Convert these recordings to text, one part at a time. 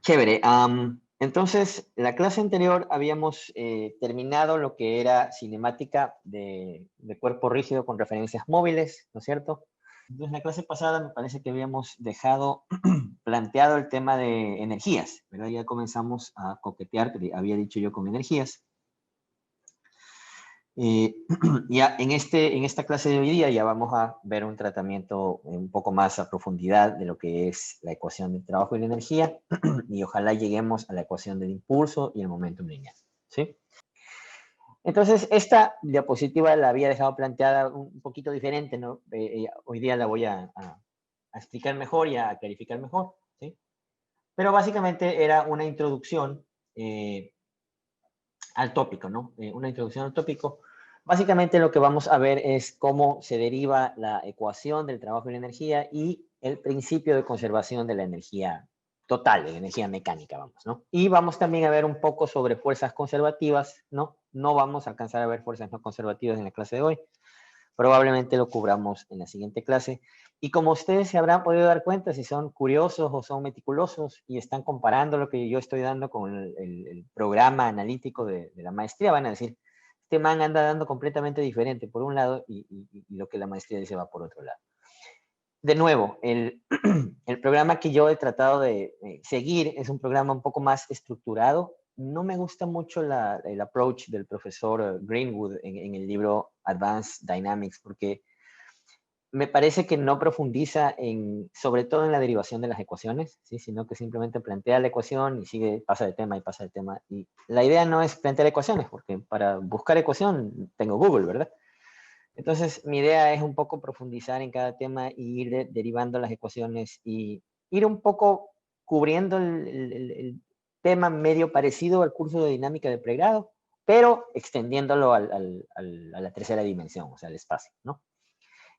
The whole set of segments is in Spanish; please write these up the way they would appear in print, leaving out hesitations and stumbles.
Chévere. Entonces, la clase anterior habíamos terminado lo que era cinemática de cuerpo rígido con referencias móviles, ¿no es cierto? Entonces, en la clase pasada me parece que habíamos dejado planteado el tema de energías, ¿verdad? Ya comenzamos a coquetear, que había dicho yo, con energías. Ya en esta clase de hoy día ya vamos a ver un tratamiento un poco más a profundidad de lo que es la ecuación del trabajo y la energía y ojalá lleguemos a la ecuación del impulso y el momentum lineal, ¿sí? Entonces, esta diapositiva la había dejado planteada un poquito diferente, ¿no? Hoy día la voy a explicar mejor y a clarificar mejor, ¿sí? Pero básicamente era una introducción al tópico, ¿no? Una introducción al tópico. Básicamente lo que vamos a ver es cómo se deriva la ecuación del trabajo y la energía y el principio de conservación de la energía total, de la energía mecánica, vamos, ¿no? Y vamos también a ver un poco sobre fuerzas conservativas, ¿no? No vamos a alcanzar a ver fuerzas no conservativas en la clase de hoy, probablemente lo cubramos en la siguiente clase. Y como ustedes se habrán podido dar cuenta, si son curiosos o son meticulosos y están comparando lo que yo estoy dando con el programa analítico de la maestría, van a decir, este man anda dando completamente diferente por un lado y lo que la maestría dice va por otro lado. De nuevo, el programa que yo he tratado de seguir es un programa un poco más estructurado. No me gusta mucho el approach del profesor Greenwood en el libro Advanced Dynamics, porque me parece que no profundiza sobre todo en la derivación de las ecuaciones, ¿sí? Sino que simplemente plantea la ecuación y sigue, pasa de tema y pasa de tema. Y la idea no es plantear ecuaciones, porque para buscar ecuación tengo Google, ¿verdad? Entonces, mi idea es un poco profundizar en cada tema y ir derivando las ecuaciones y ir un poco cubriendo el tema medio parecido al curso de dinámica de pregrado, pero extendiéndolo a la tercera dimensión, o sea, al espacio, ¿no?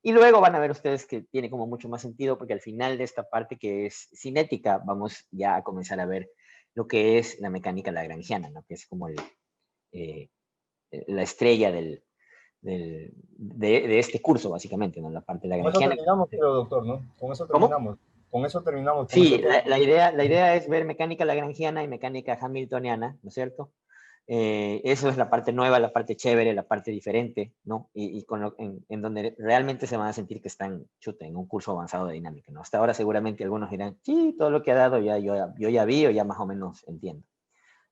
Y luego van a ver ustedes que tiene como mucho más sentido porque al final de esta parte que es cinética vamos ya a comenzar a ver lo que es la mecánica lagrangiana, ¿no? Que es como la estrella de este curso, básicamente, ¿no? La parte Con eso lagrangiana. terminamos, creo, doctor, ¿no? Con eso ¿Cómo? terminamos. Con eso terminamos, con ese Sí, tema. la idea es ver mecánica lagrangiana y mecánica hamiltoniana, ¿no es cierto? Eso es la parte nueva, la parte chévere, la parte diferente, ¿no? Y en donde realmente se van a sentir que están, chuta, en un curso avanzado de dinámica, ¿no? Hasta ahora seguramente algunos dirán, sí, todo lo que ha dado yo ya vi o ya más o menos entiendo.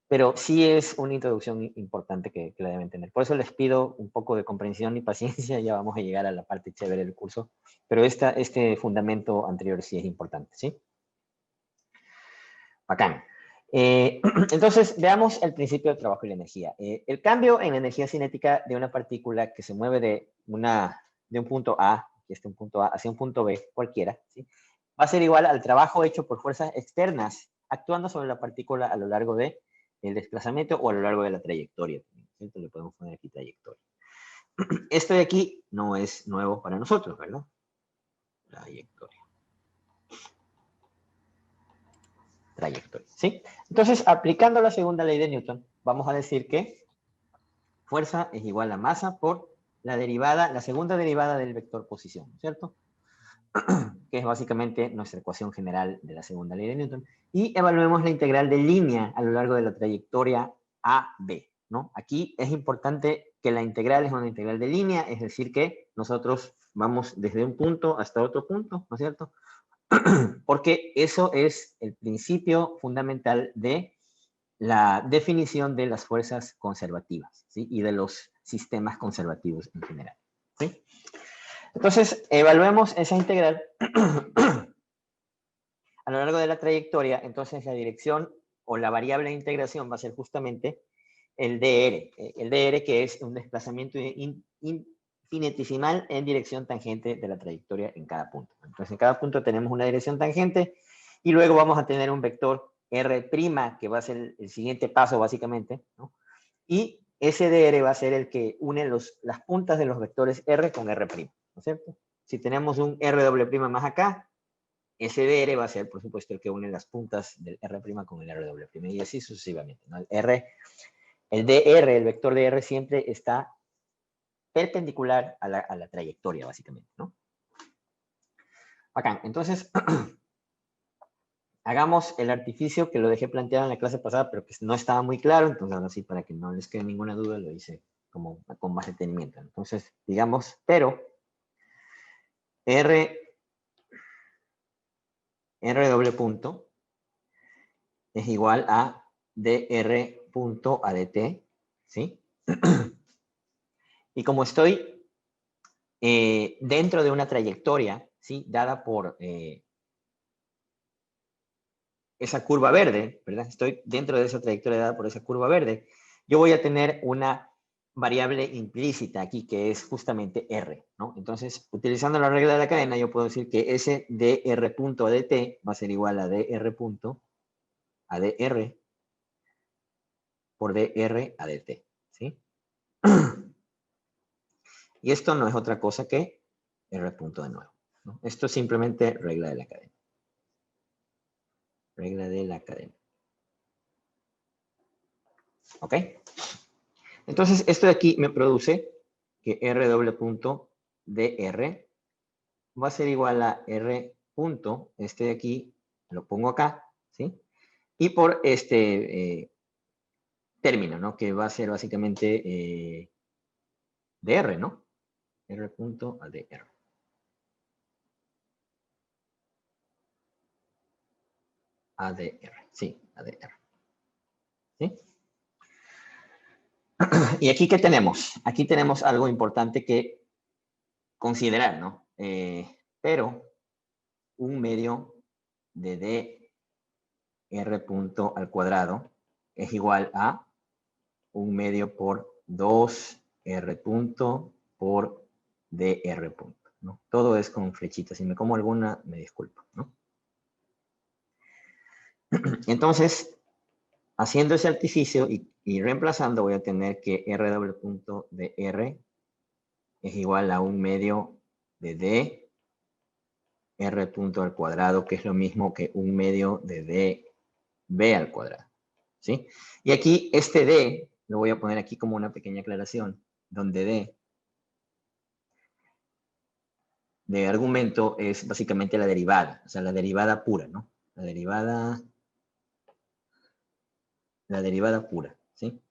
Pero sí es una introducción importante que la deben tener. Por eso les pido un poco de comprensión y paciencia, ya vamos a llegar a la parte chévere del curso, pero este fundamento anterior sí es importante, ¿sí? Bacán. Entonces, veamos el principio del trabajo y la energía. El cambio en la energía cinética de una partícula que se mueve de un punto A, un punto A, hacia un punto B, cualquiera, ¿sí? Va a ser igual al trabajo hecho por fuerzas externas actuando sobre la partícula a lo largo del desplazamiento o a lo largo de la trayectoria. Entonces, le podemos poner aquí trayectoria. Esto de aquí no es nuevo para nosotros, ¿verdad? Trayectoria. Trayectoria, ¿sí? Entonces, aplicando la segunda ley de Newton, vamos a decir que fuerza es igual a masa por la segunda derivada del vector posición, ¿cierto? Que es básicamente nuestra ecuación general de la segunda ley de Newton. Y evaluemos la integral de línea a lo largo de la trayectoria AB, ¿no? Aquí es importante que la integral es una integral de línea, es decir que nosotros vamos desde un punto hasta otro punto, ¿no es cierto? Porque eso es el principio fundamental de la definición de las fuerzas conservativas, ¿sí? Y de los sistemas conservativos en general, ¿sí? Entonces, evaluemos esa integral a lo largo de la trayectoria. Entonces, la dirección o la variable de integración va a ser justamente el dr. El dr que es un desplazamiento infinitesimal en dirección tangente de la trayectoria en cada punto. Entonces, en cada punto tenemos una dirección tangente y luego vamos a tener un vector R', que va a ser el siguiente paso básicamente, ¿no? Y ese dr va a ser el que une las puntas de los vectores R con R', ¿no es cierto? Si tenemos un R' más acá, ese dr va a ser, por supuesto, el que une las puntas del R' con el R', y así sucesivamente, ¿no? El dr, el vector dr siempre está perpendicular a la trayectoria, básicamente, ¿no? Acá, entonces, hagamos el artificio que lo dejé planteado en la clase pasada, pero que no estaba muy claro, entonces ahora sí, para que no les quede ninguna duda, lo hice como con más detenimiento. Entonces, digamos, pero R doble punto es igual a dr punto adt, ¿sí? Y como estoy dentro de una trayectoria, ¿sí? Dada por esa curva verde, ¿verdad? Estoy dentro de esa trayectoria dada por esa curva verde. Yo voy a tener una variable implícita aquí, que es justamente R, ¿no? Entonces, utilizando la regla de la cadena, yo puedo decir que ese dr.adt va a ser igual a dr.adr por dr.adt, ¿sí? Y esto no es otra cosa que R punto de nuevo, ¿no? Esto es simplemente regla de la cadena. Regla de la cadena. ¿Ok? Entonces, esto de aquí me produce que R doble punto dr va a ser igual a R punto, este de aquí, lo pongo acá, ¿sí? Y por este término, ¿no? Que va a ser básicamente dr, ¿no? R punto adr. ADR, sí, ADR. ¿Sí? ¿Y aquí qué tenemos? Aquí tenemos algo importante que considerar, ¿no? Pero un medio de dr punto al cuadrado es igual a un medio por 2r punto por dr punto, ¿no? Todo es con flechitas. Si me como alguna, me disculpo, ¿no? Entonces, haciendo ese artificio y reemplazando, voy a tener que r doble punto de r es igual a un medio de d r punto al cuadrado, que es lo mismo que un medio de db al cuadrado, ¿sí? Y aquí este d lo voy a poner aquí como una pequeña aclaración, donde d de argumento es básicamente la derivada, o sea, la derivada pura, ¿no? La derivada pura, ¿sí?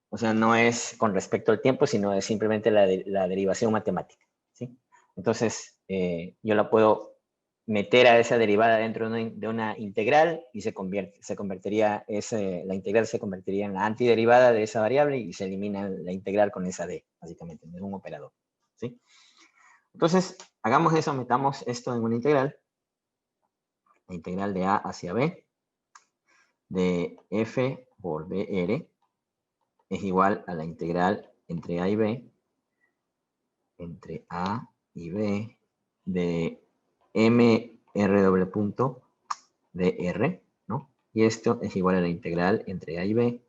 O sea, no es con respecto al tiempo, sino es simplemente la derivación matemática, ¿sí? Entonces, yo la puedo meter a esa derivada dentro de una integral y la integral se convertiría en la antiderivada de esa variable y se elimina la integral con esa d, básicamente, es un operador, ¿sí? Entonces, hagamos eso, metamos esto en una integral, la integral de a hacia b, de f por dr, es igual a la integral entre a y b, entre a y b, de mr doble punto dr, ¿no? Y esto es igual a la integral entre a y b,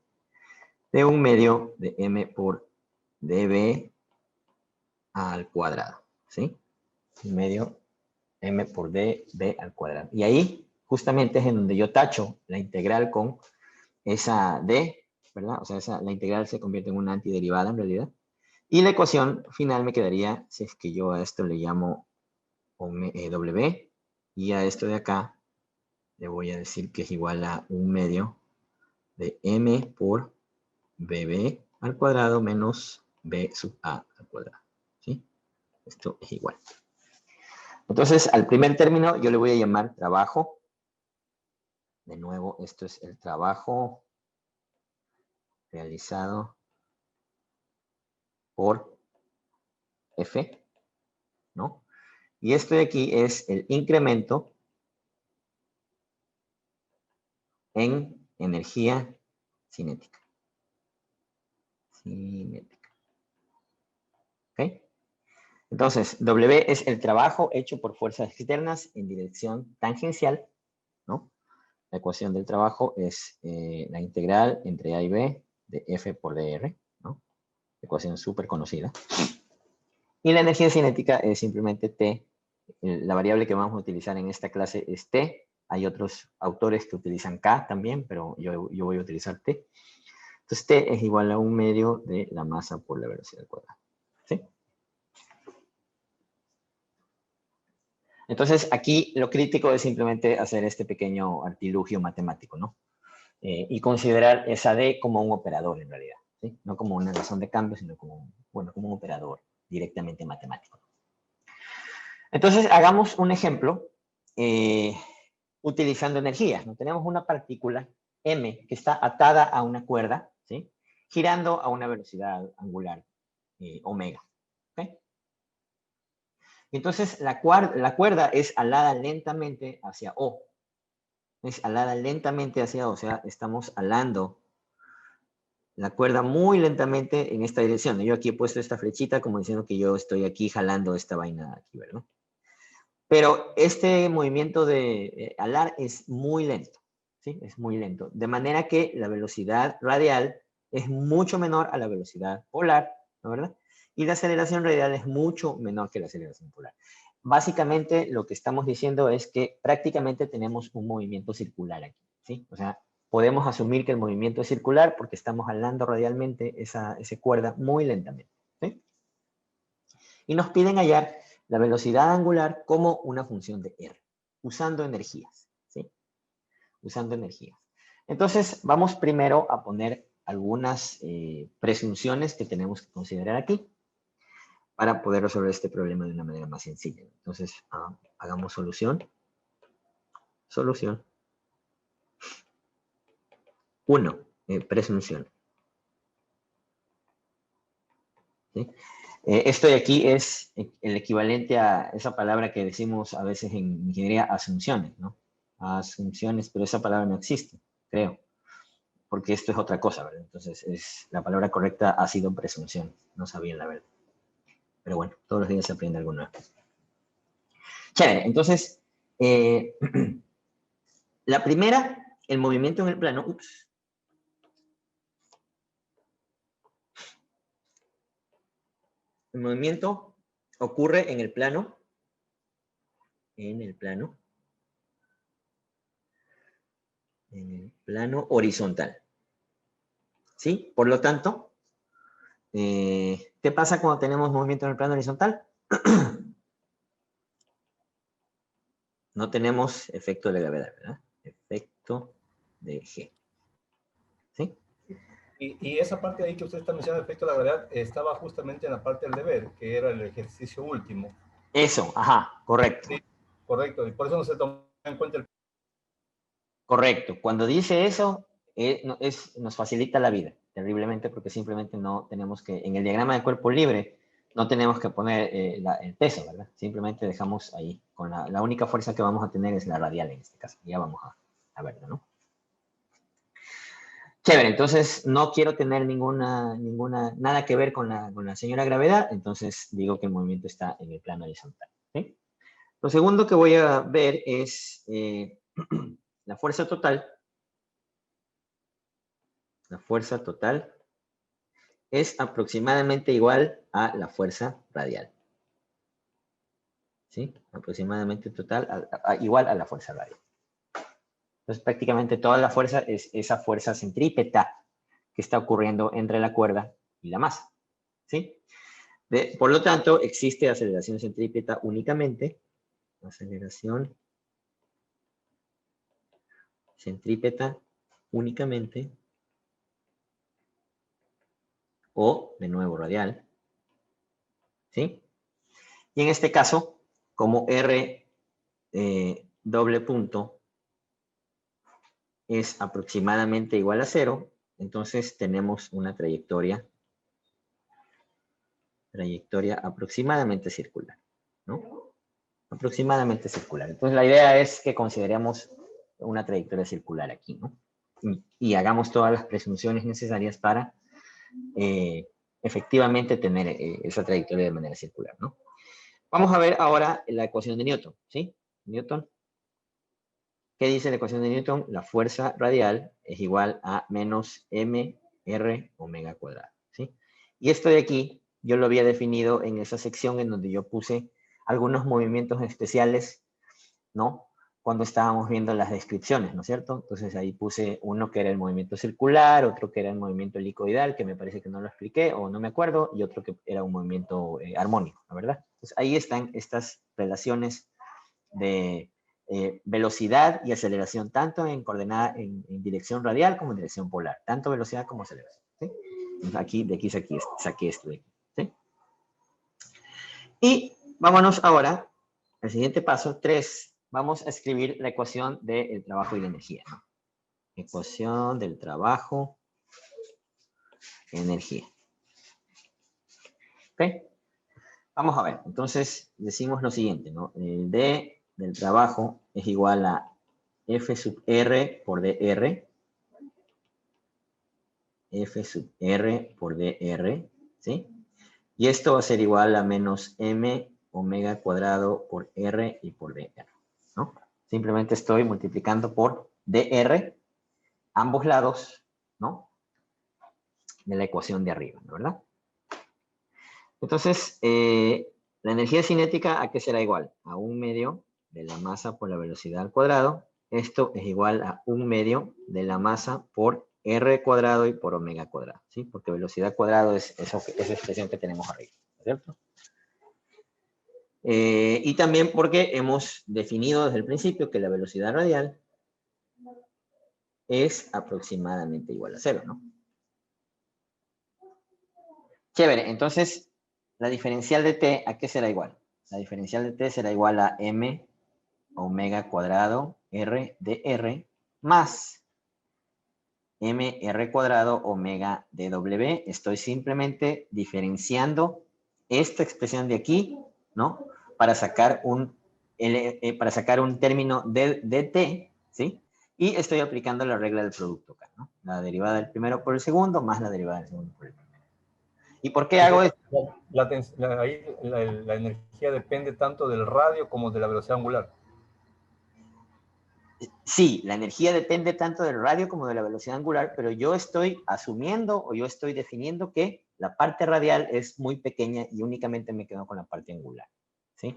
de un medio de m por db al cuadrado, ¿sí? Un medio m por db al cuadrado. Y ahí justamente es en donde yo tacho la integral con esa d, ¿verdad? O sea, la integral se convierte en una antiderivada en realidad. Y la ecuación final me quedaría, si es que yo a esto le llamo w, y a esto de acá le voy a decir que es igual a un medio de m por bb al cuadrado menos b sub a al cuadrado, ¿sí? Esto es igual. Entonces, al primer término yo le voy a llamar trabajo. De nuevo, esto es el trabajo realizado por F, ¿no? Y esto de aquí es el incremento en energía cinética. ¿Ok? Entonces, W es el trabajo hecho por fuerzas externas en dirección tangencial, ¿no? La ecuación del trabajo es la integral entre A y B de F por dr, ¿no? Ecuación súper conocida. Y la energía cinética es simplemente T. La variable que vamos a utilizar en esta clase es T. Hay otros autores que utilizan K también, pero yo voy a utilizar T. Entonces, T es igual a un medio de la masa por la velocidad al cuadrado, ¿sí? Entonces, aquí lo crítico es simplemente hacer este pequeño artilugio matemático, ¿no? Y considerar esa D como un operador, en realidad, ¿sí? No como una razón de cambio, sino como, bueno, como un operador directamente matemático. Entonces, hagamos un ejemplo utilizando energías, ¿no? Tenemos una partícula M que está atada a una cuerda, ¿sí? Girando a una velocidad angular omega. ¿Okay? Entonces, la cuerda es alada lentamente hacia O. Es alada lentamente hacia O, o sea, estamos alando la cuerda muy lentamente en esta dirección. Yo aquí he puesto esta flechita como diciendo que yo estoy aquí jalando esta vaina aquí, ¿verdad? Pero este movimiento de alar es muy lento, ¿sí? Es muy lento. De manera que la velocidad radial es mucho menor a la velocidad polar, ¿no verdad? Y la aceleración radial es mucho menor que la aceleración polar. Básicamente lo que estamos diciendo es que prácticamente tenemos un movimiento circular aquí, ¿sí? O sea, podemos asumir que el movimiento es circular porque estamos alando radialmente esa cuerda muy lentamente, ¿sí? Y nos piden hallar la velocidad angular como una función de R, usando energías, ¿sí? Usando energías. Entonces, vamos primero a poner algunas presunciones que tenemos que considerar aquí para poder resolver este problema de una manera más sencilla. Entonces, hagamos solución. Solución. 1. Presunción. ¿Sí? Esto de aquí es el equivalente a esa palabra que decimos a veces en ingeniería, asunciones, ¿no? Asunciones, pero esa palabra no existe, creo, porque esto es otra cosa, ¿verdad? Entonces, la palabra correcta ha sido presunción, no sabía la verdad. Pero bueno, todos los días se aprende algo nuevo. Chévere, entonces, la primera, el movimiento en el plano, el movimiento ocurre en el plano, horizontal. ¿Sí? Por lo tanto, ¿qué pasa cuando tenemos movimiento en el plano horizontal? No tenemos efecto de gravedad, ¿verdad? Efecto de G. ¿Sí? Y esa parte ahí que usted está mencionando, efecto de la gravedad, estaba justamente en la parte del deber, que era el ejercicio último. Eso, ajá, correcto. Sí, correcto, y por eso no se tomó en cuenta el... Correcto. Cuando dice eso, nos facilita la vida terriblemente porque simplemente no tenemos que, en el diagrama de cuerpo libre, no tenemos que poner el peso, ¿verdad? Simplemente dejamos ahí, con la única fuerza que vamos a tener es la radial en este caso. Ya vamos a verlo, ¿no? Chévere, entonces no quiero tener nada que ver con la señora gravedad, entonces digo que el movimiento está en el plano horizontal. ¿Sí? Lo segundo que voy a ver es la fuerza total. La fuerza total es aproximadamente igual a la fuerza radial. ¿Sí? Aproximadamente total igual a la fuerza radial. Entonces prácticamente toda la fuerza es esa fuerza centrípeta que está ocurriendo entre la cuerda y la masa. ¿Sí? Por lo tanto, existe aceleración centrípeta únicamente. Aceleración centrípeta únicamente. O, de nuevo, radial. ¿Sí? Y en este caso, como R doble punto es aproximadamente igual a 0, entonces tenemos una trayectoria aproximadamente circular, ¿no? Aproximadamente circular. Entonces la idea es que consideremos una trayectoria circular aquí, ¿no? Y hagamos todas las presunciones necesarias para efectivamente tener esa trayectoria de manera circular, ¿no? Vamos a ver ahora la ecuación de Newton, ¿sí? Newton. ¿Qué dice la ecuación de Newton? La fuerza radial es igual a menos mr omega cuadrado, ¿sí? Y esto de aquí, yo lo había definido en esa sección en donde yo puse algunos movimientos especiales, ¿no? Cuando estábamos viendo las descripciones, ¿no es cierto? Entonces ahí puse uno que era el movimiento circular, otro que era el movimiento helicoidal, que me parece que no lo expliqué o no me acuerdo, y otro que era un movimiento armónico, ¿la verdad? Entonces ahí están estas relaciones de velocidad y aceleración, tanto en coordenada, en dirección radial como en dirección polar, tanto velocidad como aceleración. ¿Sí? Aquí, de aquí saqué esto de aquí. ¿Sí? Y vámonos ahora al siguiente paso, 3. Vamos a escribir la ecuación del trabajo y la energía, ¿no? Ecuación del trabajo y energía. ¿Ok? Vamos a ver. Entonces, decimos lo siguiente, ¿no? El D del trabajo es igual a F sub R por DR. F sub R por DR, ¿sí? Y esto va a ser igual a menos M omega cuadrado por R y por DR, ¿no? Simplemente estoy multiplicando por DR ambos lados, ¿no? De la ecuación de arriba, ¿no? ¿Verdad? Entonces, la energía cinética, ¿a qué será igual? A 1/2 de la masa por la velocidad al cuadrado. Esto es igual a 1/2 de la masa por R cuadrado y por omega cuadrado, ¿sí? Porque velocidad cuadrado es esa expresión que tenemos arriba, ¿cierto? Y también porque hemos definido desde el principio que la velocidad radial es aproximadamente igual a 0, ¿no? Chévere, entonces la diferencial de t, ¿a qué será igual? La diferencial de t será igual a m omega cuadrado r de r más mr cuadrado omega de w. Estoy simplemente diferenciando esta expresión de aquí, ¿no? Para sacar un término de t, ¿sí? Y estoy aplicando la regla del producto acá, ¿no? La derivada del primero por el segundo más la derivada del segundo por el primero. ¿Y por qué hago esto? La energía depende tanto del radio como de la velocidad angular. Sí, la energía depende tanto del radio como de la velocidad angular, pero yo estoy asumiendo o yo estoy definiendo que la parte radial es muy pequeña y únicamente me quedo con la parte angular, ¿sí?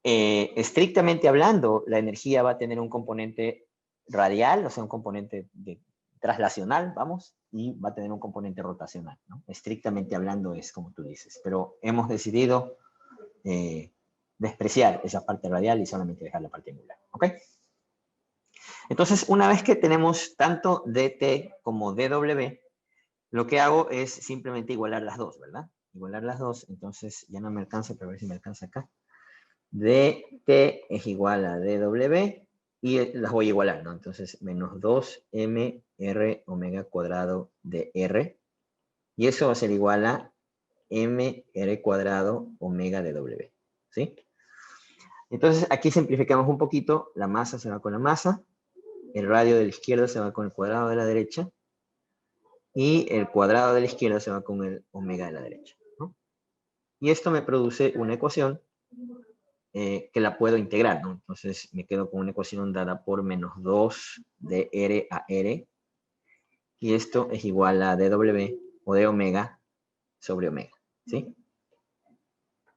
Estrictamente hablando, la energía va a tener un componente radial, o sea, un componente traslacional, vamos, y va a tener un componente rotacional, ¿no? Estrictamente hablando es como tú dices, pero hemos decidido despreciar esa parte radial y solamente dejar la parte angular, ¿ok? Entonces, una vez que tenemos tanto dt como dw, lo que hago es simplemente igualar las dos, ¿verdad? Igualar las dos, entonces ya no me alcanza, pero a ver si me alcanza acá. dt es igual a dw y las voy a igualar, ¿no? Entonces, menos 2mr omega cuadrado de r, y eso va a ser igual a mr cuadrado omega de w, ¿sí? Entonces, aquí simplificamos un poquito, la masa se va con la masa, el radio de la izquierda se va con el cuadrado de la derecha y el cuadrado de la izquierda se va con el omega de la derecha, ¿no? Y esto me produce una ecuación que la puedo integrar, ¿no? Entonces me quedo con una ecuación dada por menos 2 de R a R, y esto es igual a dw o de omega sobre omega, ¿sí?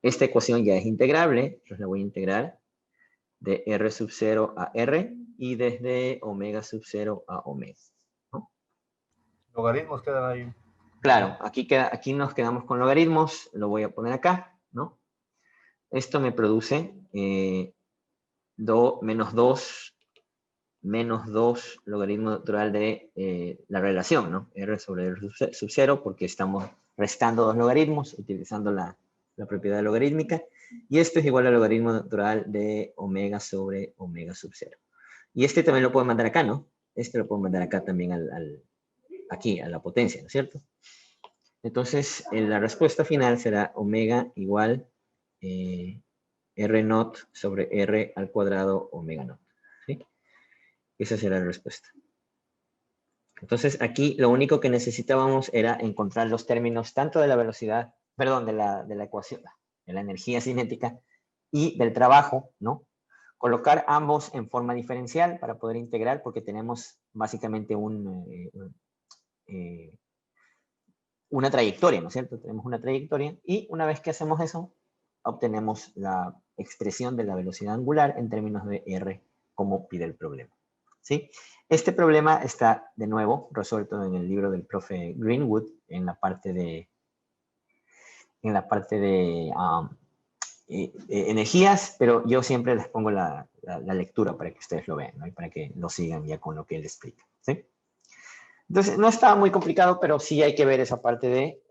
Esta ecuación ya es integrable, entonces la voy a integrar de R sub 0 a R y desde omega sub 0 a omega, ¿no? Logaritmos quedan ahí. Claro, aquí nos quedamos con logaritmos, lo voy a poner acá, ¿no? Esto me produce menos 2 logaritmo natural de la relación, ¿no? R sobre R sub 0, porque estamos restando dos logaritmos utilizando la propiedad logarítmica, y esto es igual al logaritmo natural de omega sobre omega sub 0. Y este también lo puedo mandar acá, ¿no? Este lo puedo mandar acá también aquí, a la potencia, ¿no es cierto? Entonces, la respuesta final será omega igual R naught sobre R al cuadrado omega naught, ¿sí? Esa será la respuesta. Entonces, aquí lo único que necesitábamos era encontrar los términos tanto de la velocidad, perdón, de la ecuación, de la energía cinética y del trabajo, ¿no? Colocar ambos en forma diferencial para poder integrar, porque tenemos básicamente una trayectoria, ¿no es cierto? Tenemos una trayectoria y una vez que hacemos eso, obtenemos la expresión de la velocidad angular en términos de R, como pide el problema, ¿sí? Este problema está, de nuevo, resuelto en el libro del profe Greenwood, en la parte de energías, pero yo siempre les pongo la lectura para que ustedes lo vean, ¿no? Y para que lo sigan ya con lo que él explica, ¿sí? Entonces, no está muy complicado, pero sí hay que ver esa parte de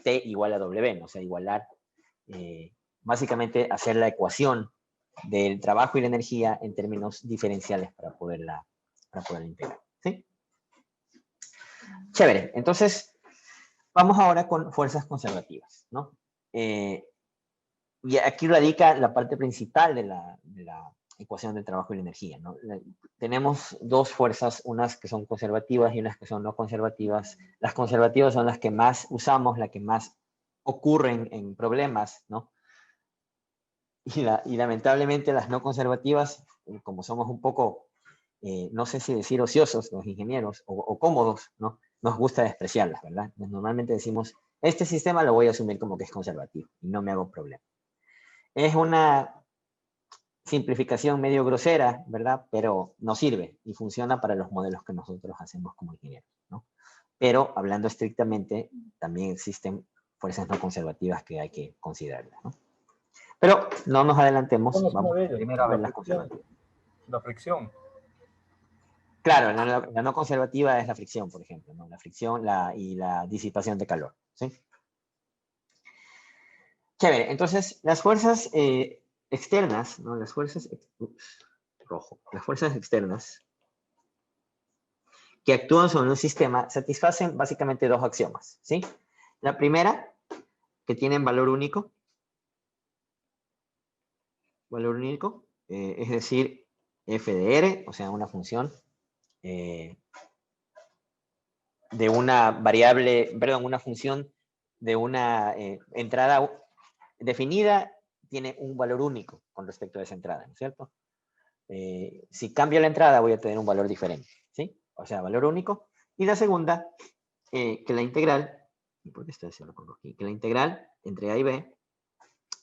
T igual a W, ¿no? O sea, igualar, básicamente hacer la ecuación del trabajo y la energía en términos diferenciales para poderla integrar, ¿sí? Chévere, entonces vamos ahora con fuerzas conservativas, ¿no? Y aquí radica la parte principal de la ecuación del trabajo y la energía, ¿no? Tenemos dos fuerzas, unas que son conservativas y unas que son no conservativas. Las conservativas son las que más usamos, las que más ocurren en problemas, ¿no? Y lamentablemente las no conservativas, como somos un poco, no sé si decir ociosos los ingenieros o cómodos, ¿no? Nos gusta despreciarlas, ¿verdad? Normalmente decimos, este sistema lo voy a asumir como que es conservativo y no me hago problema. Es una simplificación medio grosera, ¿verdad? Pero no sirve y funciona para los modelos que nosotros hacemos como ingenieros, ¿no? Pero hablando estrictamente, también existen fuerzas no conservativas que hay que considerarlas, ¿no? Pero no nos adelantemos, vamos primero a ver las conservativas. La fricción. Claro, la no conservativa es la fricción, por ejemplo, ¿no? La fricción y la disipación de calor, ¿sí? Chévere, entonces las fuerzas externas, ¿no? Las fuerzas, las fuerzas externas que actúan sobre un sistema satisfacen básicamente dos axiomas, ¿sí? La primera, que tienen valor único, es decir, f de r, o sea, una función de una variable, perdón, una función de una entrada definida, tiene un valor único con respecto a esa entrada, ¿no es cierto? Si cambio la entrada voy a tener un valor diferente, ¿sí? O sea, valor único. Y la segunda, que la integral, ¿por qué esto lo pongo aquí? Que la integral entre a y b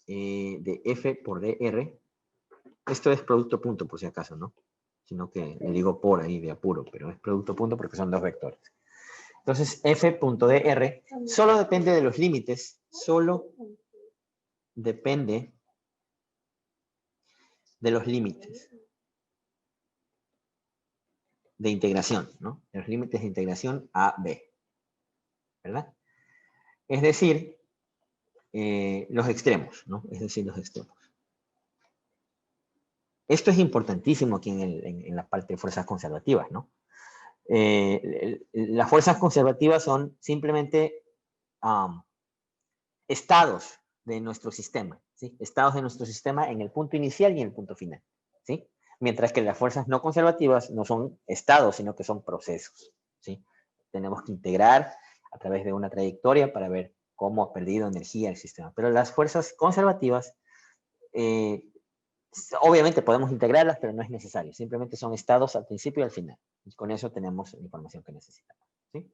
de f por dr, esto es producto punto por si acaso, ¿no? Sino que le digo por ahí de apuro, pero es producto punto porque son dos vectores. Entonces, f.dr solo depende de los límites, solo depende de los límites de integración, ¿no? De los límites de integración a b, ¿verdad? Es decir, los extremos, ¿no? Es decir, los extremos. Esto es importantísimo aquí en la parte de fuerzas conservativas, ¿no? Las fuerzas conservativas son simplemente estados de nuestro sistema, ¿sí? Estados de nuestro sistema en el punto inicial y en el punto final, ¿sí? Mientras que las fuerzas no conservativas no son estados, sino que son procesos, ¿sí? Tenemos que integrar a través de una trayectoria para ver cómo ha perdido energía el sistema. Pero las fuerzas conservativas, obviamente podemos integrarlas, pero no es necesario. Simplemente son estados al principio y al final. Y con eso tenemos la información que necesitamos, ¿sí?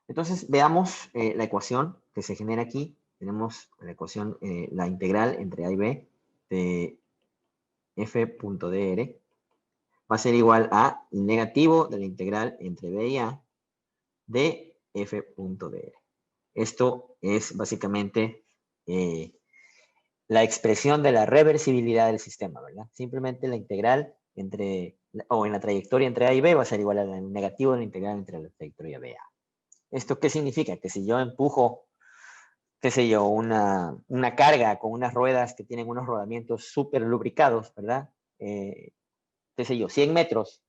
Entonces, veamos la ecuación que se genera aquí. Tenemos la ecuación, la integral entre a y b de f.dr va a ser igual a negativo de la integral entre b y a de f.dr. Esto es básicamente la expresión de la reversibilidad del sistema, ¿verdad? Simplemente la integral en la trayectoria entre a y b va a ser igual al negativo de la integral entre la trayectoria b a. ¿Esto qué significa? Que si yo empujo, qué sé yo, una carga con unas ruedas que tienen unos rodamientos súper lubricados, ¿verdad? Qué sé yo, 100 metros,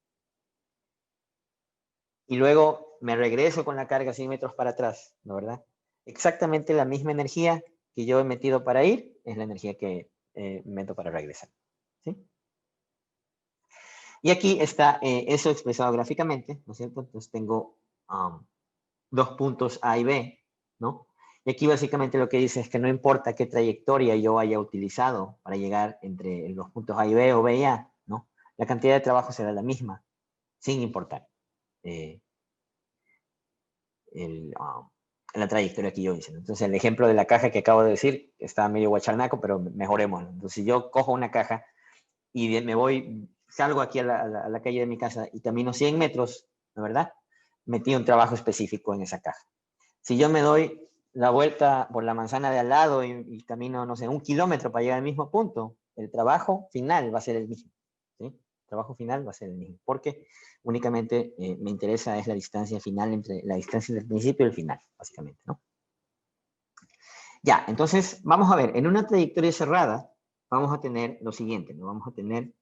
y luego me regreso con la carga 100 metros para atrás, ¿no, verdad? Exactamente la misma energía que yo he metido para ir es la energía que meto para regresar, ¿sí? Y aquí está eso expresado gráficamente, ¿no es cierto? Entonces tengo dos puntos A y B, ¿no? Y aquí básicamente lo que dice es que no importa qué trayectoria yo haya utilizado para llegar entre los puntos A y B o B y A, ¿no? La cantidad de trabajo será la misma, sin importar la trayectoria que yo hice. Entonces, el ejemplo de la caja que acabo de decir está medio guacharnaco, pero mejoremos. Entonces, si yo cojo una caja y me voy, salgo aquí a la calle de mi casa y camino 100 metros, ¿no, verdad? Metí un trabajo específico en esa caja. Si yo me doy la vuelta por la manzana de al lado y camino, no sé, 1 kilómetro para llegar al mismo punto, el trabajo final va a ser el mismo. ¿Sí? El trabajo final va a ser el mismo, porque únicamente me interesa es la distancia final entre la distancia del principio y el final, básicamente, ¿no? Ya, entonces, vamos a ver, en una trayectoria cerrada, vamos a tener lo siguiente, ¿no? Vamos a tener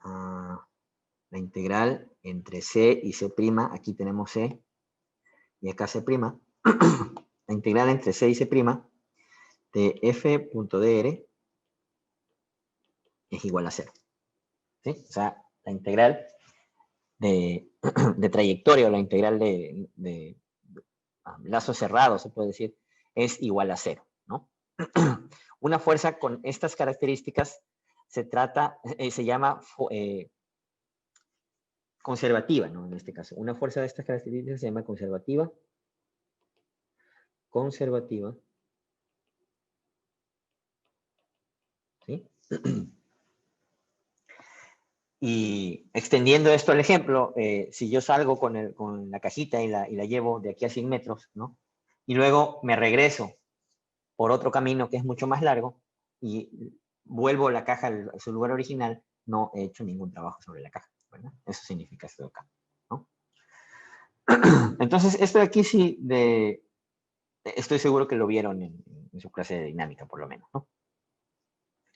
la integral entre C y C', aquí tenemos C, y acá C', la integral entre C y C' de f.dr es igual a 0. ¿Sí? O sea, la integral de trayectoria o la integral de lazo cerrado, se puede decir, es igual a 0, ¿no? Una fuerza con estas características se llama conservativa, ¿no? En este caso, una fuerza de estas características se llama conservativa. ¿Sí? Y extendiendo esto al ejemplo, si yo salgo con la cajita y la llevo de aquí a 100 metros, ¿no? Y luego me regreso por otro camino que es mucho más largo y vuelvo la caja a su lugar original, no he hecho ningún trabajo sobre la caja, ¿verdad? Eso significa esto de acá, ¿no? Entonces, esto de aquí sí, estoy seguro que lo vieron en su clase de dinámica, por lo menos, ¿no?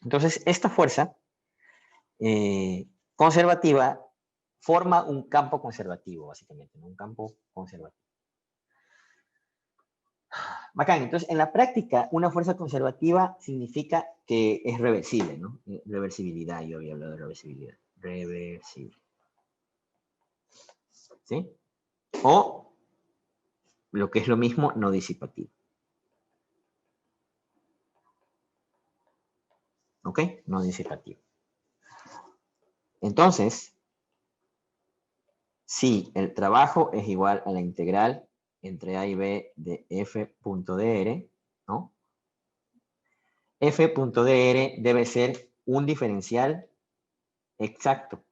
Entonces, esta fuerza conservativa forma un campo conservativo, básicamente, ¿no? Un campo conservativo. Bacán, entonces en la práctica una fuerza conservativa significa que es reversible, ¿no? Reversibilidad, yo había hablado de reversibilidad. Reversible. ¿Sí? O, lo que es lo mismo, no disipativo. ¿Ok? No disipativo. Entonces, si el trabajo es igual a la integral entre A y B de f.dr, ¿no? f.dr debe ser un diferencial exacto.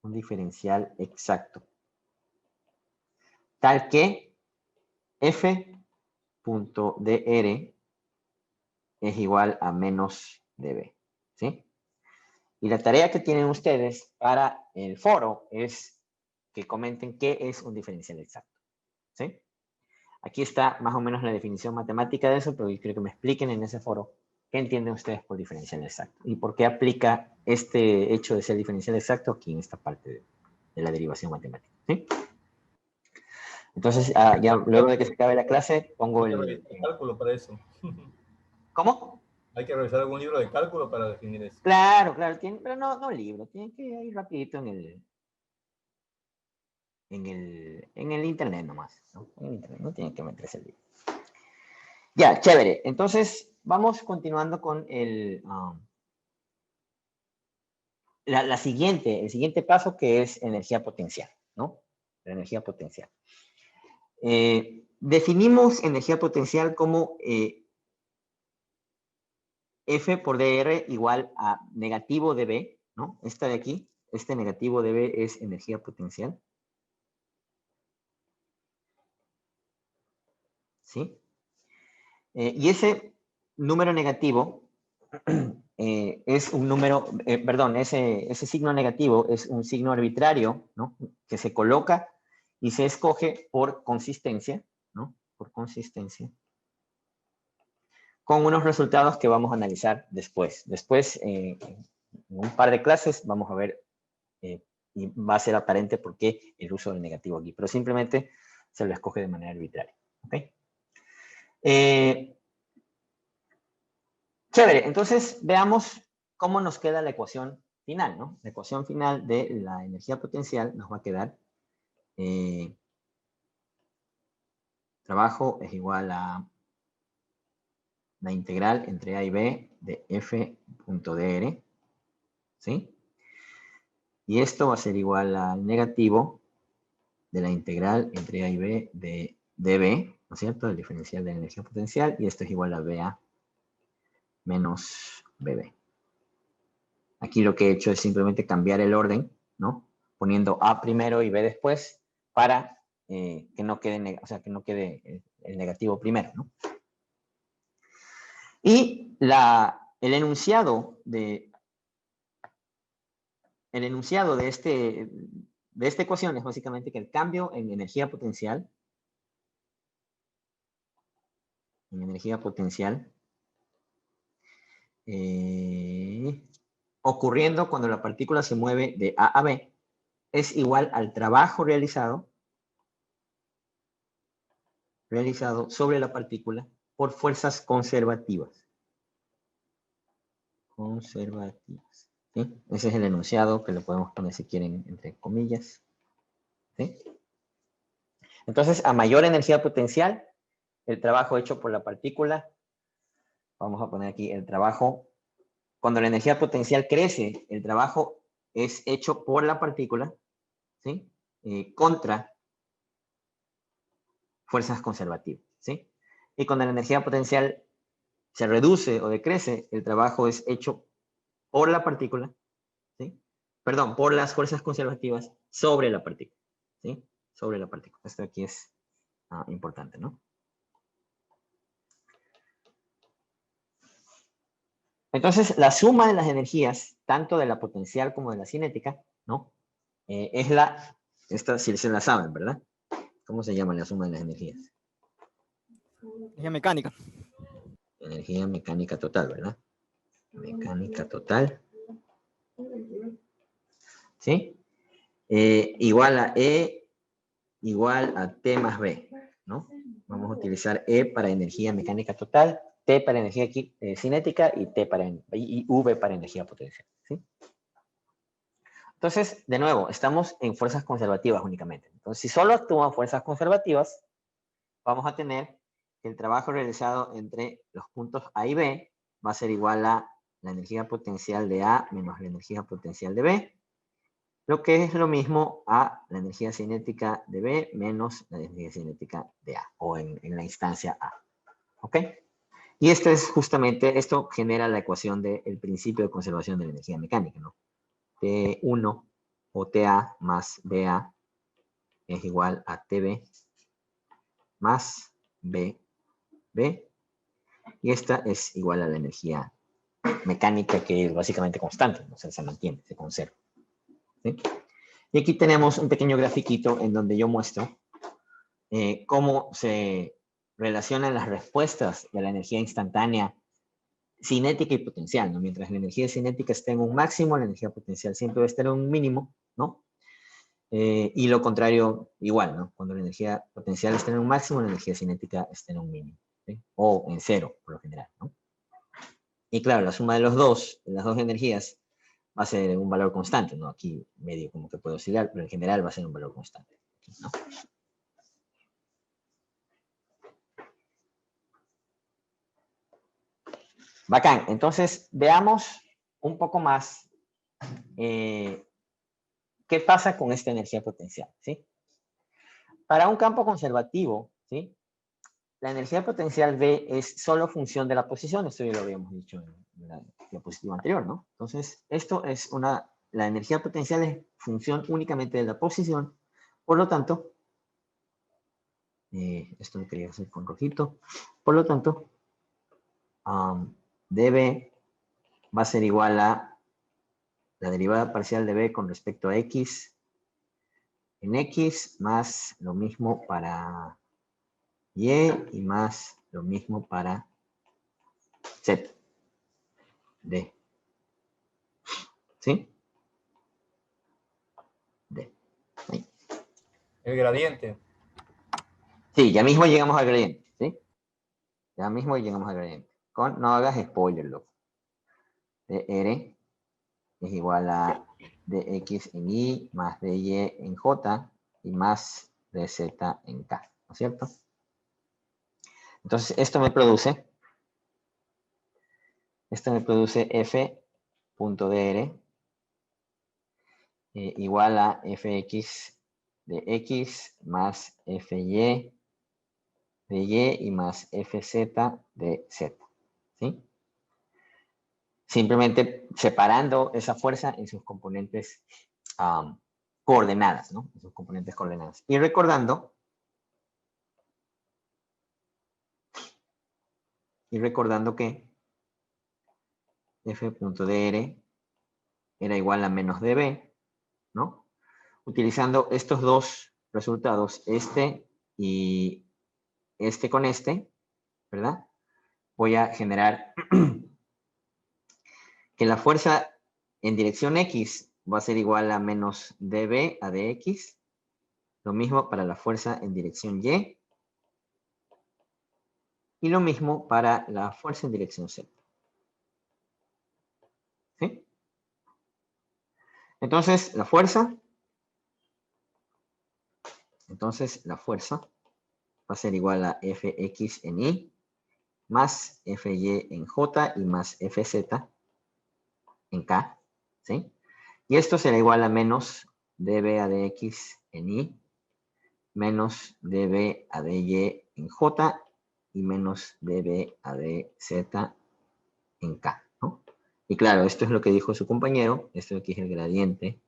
Un diferencial exacto. Tal que f.dr es igual a menos db. ¿Sí? Y la tarea que tienen ustedes para el foro es que comenten qué es un diferencial exacto. ¿Sí? Aquí está más o menos la definición matemática de eso, pero yo quiero que me expliquen en ese foro qué entienden ustedes por diferencial exacto y por qué aplica este hecho de ser diferencial exacto aquí en esta parte de la derivación matemática. ¿Sí? Entonces, ya luego de que se acabe la clase, pongo el cálculo para eso. ¿Cómo? Hay que revisar algún libro de cálculo para definir eso. Claro, pero no libro, tiene que ir rapidito en el internet nomás, ¿no? En el internet, no tiene que meterse el libro. Ya, chévere. Entonces, vamos continuando con el siguiente paso, que es energía potencial, ¿no? La energía potencial. Definimos energía potencial como F por dr igual a negativo dB, ¿no? Esta de aquí, este negativo dB es energía potencial. ¿Sí? Y ese número negativo es un número, perdón, ese signo negativo es un signo arbitrario, ¿no? Que se coloca y se escoge por consistencia, ¿no? Por consistencia, con unos resultados que vamos a analizar después. Después, en un par de clases, vamos a ver, y va a ser aparente por qué el uso del negativo aquí, pero simplemente se lo escoge de manera arbitraria, ¿ok? Chévere, entonces veamos cómo nos queda la ecuación final, ¿no? La ecuación final de la energía potencial nos va a quedar trabajo es igual a la integral entre A y B de f.dr, ¿sí? Y esto va a ser igual al negativo de la integral entre A y B de dB, ¿no es cierto? El diferencial de la energía potencial, y esto es igual a BA menos BB. Aquí lo que he hecho es simplemente cambiar el orden, ¿no? Poniendo A primero y B después para que no quede, o sea, que no quede el negativo primero, ¿no? Y el enunciado de esta ecuación es básicamente que el cambio en energía potencial, ocurriendo cuando la partícula se mueve de A a B, es igual al trabajo realizado sobre la partícula por fuerzas conservativas. ¿Sí? Ese es el enunciado que lo podemos poner si quieren entre comillas. ¿Sí? Entonces, a mayor energía potencial, el trabajo hecho por la partícula, vamos a poner aquí el trabajo, cuando la energía potencial crece, el trabajo es hecho por la partícula, ¿sí? Contra fuerzas conservativas, ¿sí? Y cuando la energía potencial se reduce o decrece, el trabajo es hecho por la partícula, ¿sí? Perdón, por las fuerzas conservativas sobre la partícula, ¿sí? Sobre la partícula. Esto aquí es importante, ¿no? Entonces, la suma de las energías, tanto de la potencial como de la cinética, ¿no? Es esta si se la saben, ¿verdad? ¿Cómo se llama la suma de las energías? Energía mecánica. Energía mecánica total, ¿verdad? Mecánica total. ¿Sí? Igual a E igual a T más B, ¿no? Vamos a utilizar E para energía mecánica total, T para energía cinética y V para energía potencial, ¿sí? Entonces, de nuevo, estamos en fuerzas conservativas únicamente. Entonces, si solo actúan fuerzas conservativas, vamos a tener que el trabajo realizado entre los puntos A y B va a ser igual a la energía potencial de A menos la energía potencial de B, lo que es lo mismo a la energía cinética de B menos la energía cinética de A, o en la instancia A. ¿Ok? Y esto genera la ecuación del principio de conservación de la energía mecánica, ¿no? T1 o TA más BA es igual a TB más BB, y esta es igual a la energía mecánica, que es básicamente constante, ¿no? O sea, se mantiene, se conserva, ¿sí? Y aquí tenemos un pequeño grafiquito en donde yo muestro cómo se relacionan las respuestas de la energía instantánea cinética y potencial, ¿no? Mientras la energía cinética esté en un máximo, la energía potencial siempre va a estar en un mínimo, ¿no? Y lo contrario, igual, ¿no? Cuando la energía potencial está en un máximo, la energía cinética está en un mínimo, ¿sí? O en cero, por lo general, ¿no? Y claro, la suma de las dos energías va a ser un valor constante, ¿no? Aquí medio como que puede oscilar, pero en general va a ser un valor constante, ¿no? Bacán. Entonces, veamos un poco más qué pasa con esta energía potencial, ¿sí? Para un campo conservativo, ¿sí? La energía potencial B es solo función de la posición. Esto ya lo habíamos dicho en la diapositiva anterior, ¿no? Entonces, la energía potencial es función únicamente de la posición. Por lo tanto, esto lo quería hacer con rojito. Por lo tanto, dB va a ser igual a la derivada parcial de B con respecto a X en X más lo mismo para Y y más lo mismo para Z. D. ¿Sí? D. Ahí. El gradiente. Sí, ya mismo llegamos al gradiente, ¿sí? Ya mismo llegamos al gradiente. No hagas spoiler, loco. dr es igual a dx en y más dy en j y más dz en k, ¿no es cierto? Entonces, esto me produce f.dr igual a fx de x más fy de y y más fz de z, ¿sí? Simplemente separando esa fuerza en sus componentes coordenadas, ¿no? En sus componentes coordenadas. Y recordando Y recordando que F.dr era igual a menos dB, ¿no? Utilizando estos dos resultados, este y este con este, ¿verdad? Voy a generar que la fuerza en dirección X va a ser igual a menos dB a dx. Lo mismo para la fuerza en dirección Y. Y lo mismo para la fuerza en dirección Z. ¿Sí? Entonces, la fuerza va a ser igual a Fx en Y más Fy en J y más Fz en K. ¿Sí? Y esto será igual a menos dB a dx en Y menos dB a dy en J y menos dB a dz en K, ¿no? Y claro, esto es lo que dijo su compañero, esto aquí es el gradiente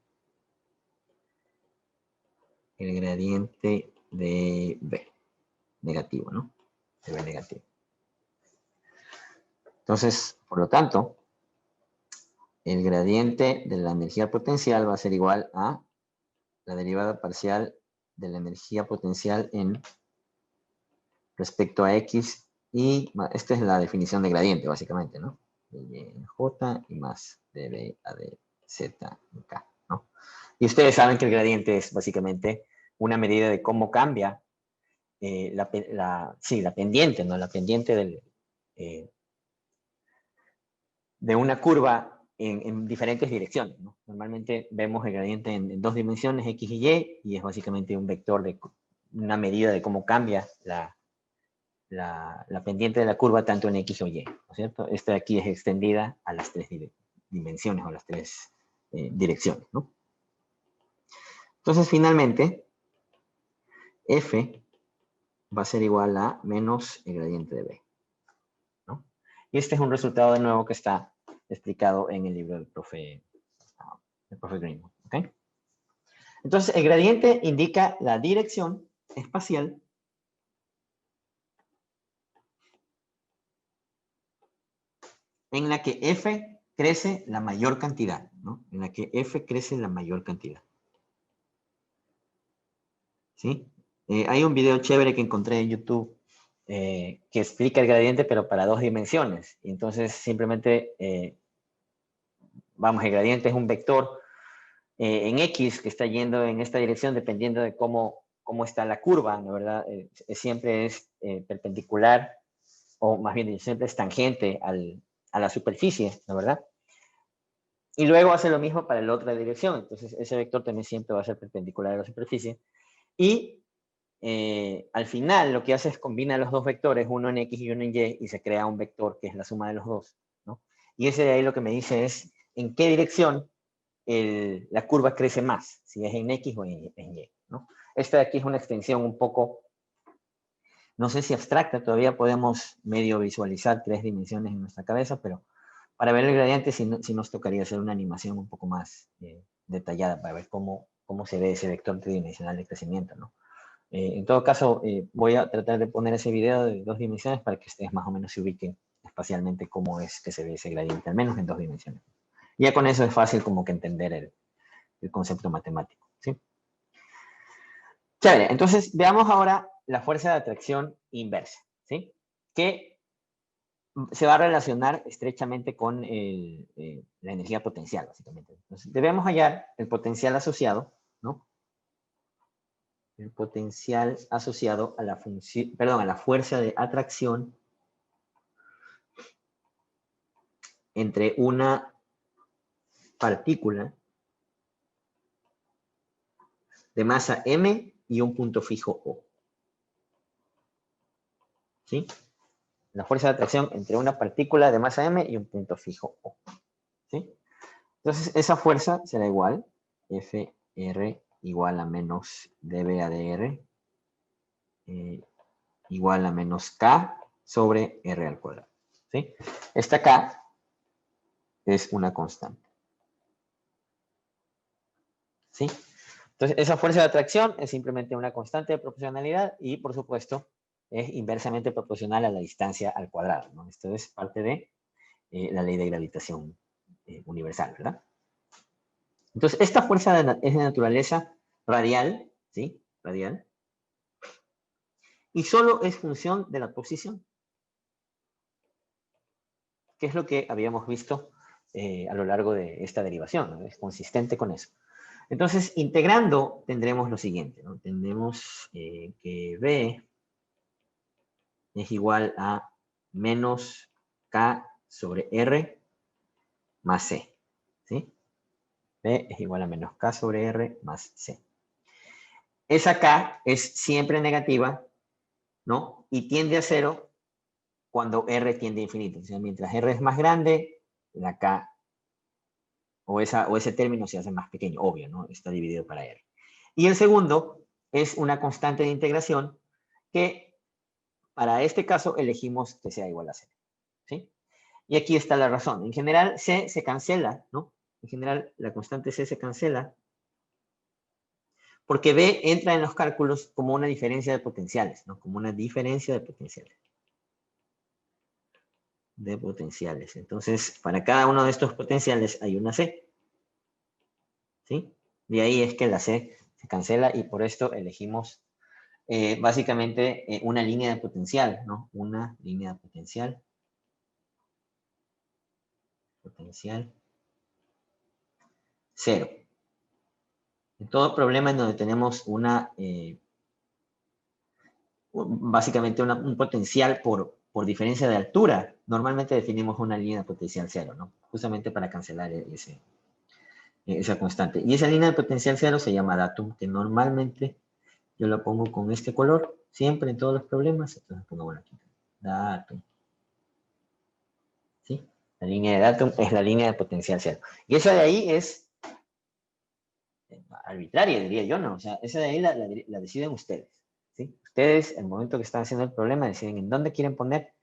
de B, negativo, ¿no? De B negativo. Entonces, por lo tanto, el gradiente de la energía potencial va a ser igual a la derivada parcial de la energía potencial en respecto a X y esta es la definición de gradiente, básicamente, ¿no? De Y en J y más dB a dz en K, ¿no? Y ustedes saben que el gradiente es básicamente una medida de cómo cambia la pendiente, ¿no? La pendiente de una curva en diferentes direcciones, ¿no? Normalmente vemos el gradiente en dos dimensiones, X y Y es básicamente un vector de una medida de cómo cambia la pendiente de la curva tanto en X o Y, ¿no es cierto? Esta de aquí es extendida a las tres dimensiones o a las tres direcciones, ¿no? Entonces, finalmente, F va a ser igual a menos el gradiente de B, ¿no? Y este es un resultado de nuevo que está explicado en el libro del profe Green, ¿ok? Entonces, el gradiente indica la dirección espacial en la que F crece la mayor cantidad, ¿no? En la que F crece la mayor cantidad. ¿Sí? Hay un video chévere que encontré en YouTube que explica el gradiente, pero para dos dimensiones. Y entonces, simplemente, vamos, el gradiente es un vector en X que está yendo en esta dirección dependiendo de cómo está la curva, ¿no? ¿Verdad? Siempre es perpendicular, o más bien siempre es tangente a la superficie, ¿no? ¿Verdad? Y luego hace lo mismo para la otra dirección. Entonces, ese vector también siempre va a ser perpendicular a la superficie. Y al final lo que hace es combina los dos vectores, uno en X y uno en Y, y se crea un vector que es la suma de los dos, ¿no? Y ese de ahí lo que me dice es en qué dirección la curva crece más, si es en X o en Y, ¿no? Esta de aquí es una extensión un poco, no sé si abstracta, todavía podemos medio visualizar tres dimensiones en nuestra cabeza, pero para ver el gradiente sí nos tocaría hacer una animación un poco más detallada para ver cómo se ve ese vector tridimensional de crecimiento, ¿no? En todo caso, voy a tratar de poner ese video de dos dimensiones para que ustedes más o menos se ubiquen espacialmente cómo es que se ve ese gradiente, al menos en dos dimensiones. Y ya con eso es fácil como que entender el concepto matemático, ¿sí? Chévere, entonces veamos ahora la fuerza de atracción inversa, ¿sí? Que se va a relacionar estrechamente con la energía potencial, básicamente. Entonces, debemos hallar el potencial asociado, ¿no? El potencial asociado a la función, perdón, a la fuerza de atracción entre una partícula de masa m y un punto fijo O. ¿Sí? La fuerza de atracción entre una partícula de masa m y un punto fijo O. ¿Sí? Entonces, esa fuerza será igual, Fr igual a menos dB a dr, igual a menos K sobre R al cuadrado. ¿Sí? Esta K es una constante. ¿Sí? Entonces, esa fuerza de atracción es simplemente una constante de proporcionalidad y, por supuesto, es inversamente proporcional a la distancia al cuadrado, ¿no? Esto es parte de la ley de gravitación universal, ¿verdad? Entonces, esta fuerza es de naturaleza radial, ¿sí? Radial. Y solo es función de la posición, que es lo que habíamos visto a lo largo de esta derivación, ¿no? Es consistente con eso. Entonces, integrando, tendremos lo siguiente, ¿no? Tendremos que B es igual a menos K sobre R más C, ¿sí? B es igual a menos K sobre R más C. Esa K es siempre negativa, ¿no? Y tiende a cero cuando R tiende a infinito. O sea, mientras R es más grande, la K o ese término se hace más pequeño, obvio, ¿no? Está dividido para R. Y el segundo es una constante de integración que para este caso elegimos que sea igual a 0, ¿sí? Y aquí está la razón. En general, C se cancela, ¿no? En general, la constante C se cancela porque B entra en los cálculos como una diferencia de potenciales, ¿no? Como una diferencia de potenciales. Entonces, para cada uno de estos potenciales hay una C, ¿sí? De ahí es que la C se cancela y por esto elegimos básicamente una línea de potencial, ¿no? Una línea de potencial. Potencial 0. En todo problema en donde tenemos básicamente un potencial por diferencia de altura, normalmente definimos una línea de potencial 0, ¿no? Justamente para cancelar esa constante. Y esa línea de potencial 0 se llama datum, que normalmente yo la pongo con este color, siempre en todos los problemas, entonces pongo aquí, datum. ¿Sí? La línea de datum es la línea de potencial 0. Y esa de ahí es arbitraria, diría yo, ¿no? O sea, esa de ahí la deciden ustedes, ¿sí? Ustedes, en el momento que están haciendo el problema, deciden en dónde quieren poner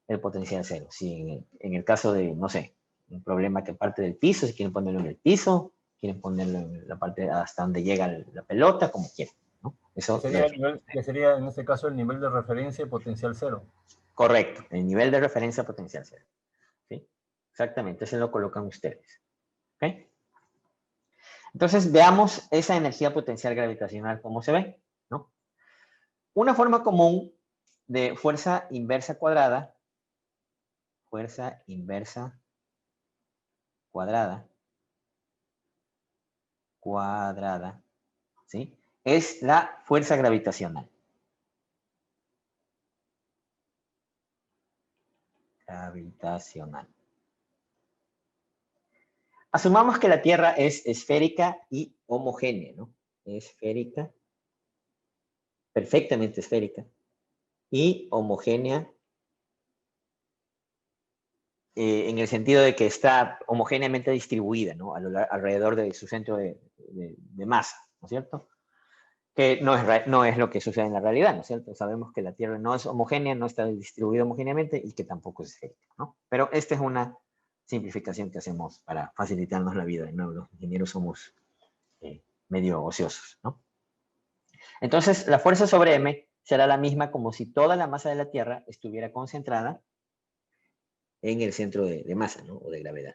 el potencial 0. Si en el caso de, no sé, un problema que parte del piso, si quieren ponerlo en el piso, quieren ponerlo en la parte hasta donde llega la pelota, como quieran, ¿no? Eso que sería en este caso el nivel de referencia y potencial 0. Correcto, el nivel de referencia potencial 0. ¿Sí? Exactamente, eso lo colocan ustedes. ¿Ok? Entonces, veamos esa energía potencial gravitacional, cómo se ve, ¿no? Una forma común de fuerza inversa cuadrada, ¿sí? Es la fuerza gravitacional. Asumamos que la Tierra es esférica y homogénea, ¿no? Esférica, perfectamente esférica, y homogénea en el sentido de que está homogéneamente distribuida, ¿no? Alrededor de su centro de masa, ¿no es cierto? Que no es lo que sucede en la realidad, ¿no es cierto? Sabemos que la Tierra no es homogénea, no está distribuida homogéneamente y que tampoco es esférica, ¿no? Pero esta es una simplificación que hacemos para facilitarnos la vida. De nuevo, los ingenieros somos medio ociosos, ¿no? Entonces, la fuerza sobre M será la misma como si toda la masa de la Tierra estuviera concentrada en el centro de masa, ¿no? O de gravedad.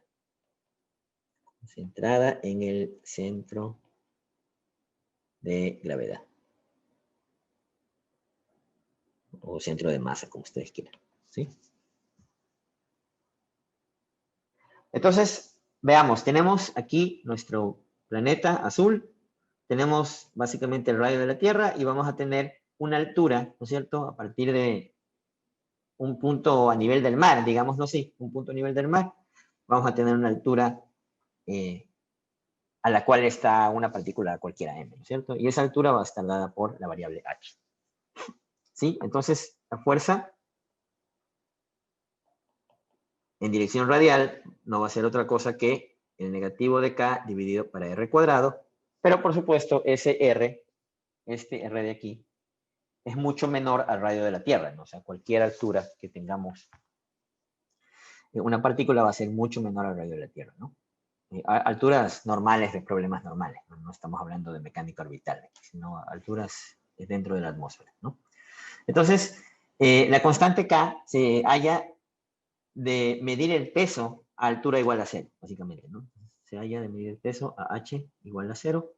Concentrada en el centro de gravedad. O centro de masa, como ustedes quieran. ¿Sí? Entonces, veamos, tenemos aquí nuestro planeta azul, tenemos básicamente el radio de la Tierra y vamos a tener una altura, ¿no es cierto? A partir de un punto a nivel del mar, digámoslo así, un punto a nivel del mar, vamos a tener una altura a la cual está una partícula cualquiera m, ¿no es cierto? Y esa altura va a estar dada por la variable h. ¿Sí? Entonces, la fuerza en dirección radial no va a ser otra cosa que el negativo de k dividido para r cuadrado, pero por supuesto ese r, este r de aquí, es mucho menor al radio de la Tierra, ¿no? O sea, cualquier altura que tengamos, una partícula va a ser mucho menor al radio de la Tierra, ¿no? Alturas normales de problemas normales, ¿no? No estamos hablando de mecánica orbital, sino alturas dentro de la atmósfera, ¿no? Entonces, La constante K se halla de medir el peso a altura igual a 0, básicamente, ¿no? Se halla de medir el peso a h igual a 0,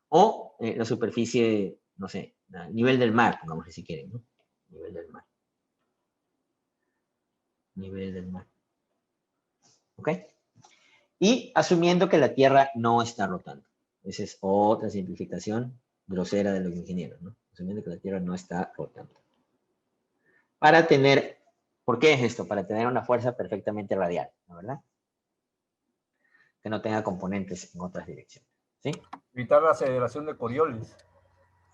o la superficie, no sé, a nivel del mar, pongamos si quieren, ¿no? Nivel del mar. Nivel del mar. ¿Ok? Y asumiendo que la Tierra no está rotando. Esa es otra simplificación grosera de los ingenieros, ¿no? Asumiendo que la Tierra no está rotando. Para tener, ¿por qué es esto? Para tener una fuerza perfectamente radial, ¿no? ¿Verdad? Que no tenga componentes en otras direcciones, ¿sí? Evitar la aceleración de Coriolis.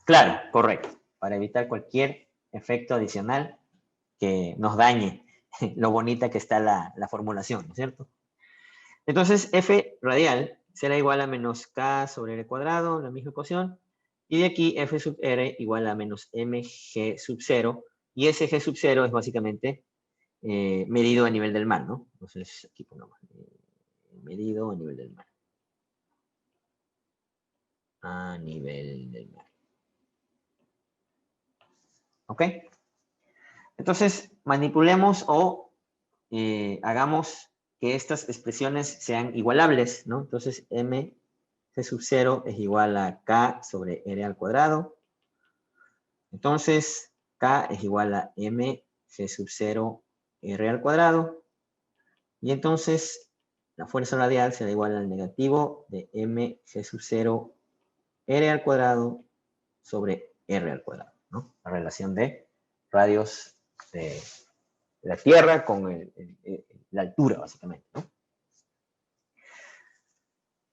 Claro, correcto. Para evitar cualquier efecto adicional que nos dañe lo bonita que está la formulación, ¿no es cierto? Entonces, F radial será igual a menos K sobre R cuadrado, la misma ecuación, y de aquí F sub R igual a menos mg sub 0, y ese G sub 0 es básicamente medido a nivel del mar, ¿no? Entonces, aquí ponemos medido a nivel del mar. A nivel del mar. ¿Ok? Entonces, manipulemos o hagamos que estas expresiones sean igualables, ¿no? Entonces, m g sub 0 es igual a k sobre r al cuadrado. Entonces, k es igual a m g sub 0 r al cuadrado. Y entonces, la fuerza radial será igual al negativo de m g sub 0 r al cuadrado sobre r al cuadrado, ¿no? La relación de radios de la Tierra con la altura, básicamente, ¿no?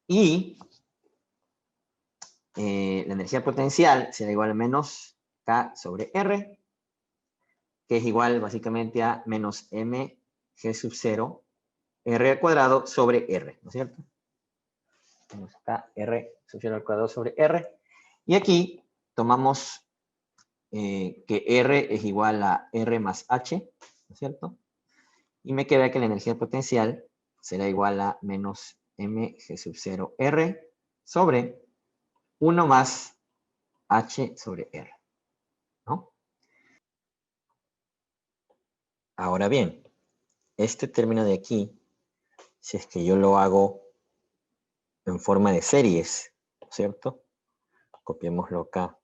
Y la energía potencial será igual a menos K sobre R, que es igual básicamente a menos m g sub 0 R al cuadrado sobre R, ¿no es cierto? Menos K R sub 0 al cuadrado sobre R. Y aquí tomamos que R es igual a R más H, ¿no es cierto? Y me queda que la energía potencial será igual a menos mg sub 0 R sobre 1 más H sobre R, ¿no? Ahora bien, este término de aquí, si es que yo lo hago en forma de series, ¿cierto? Copiémoslo acá.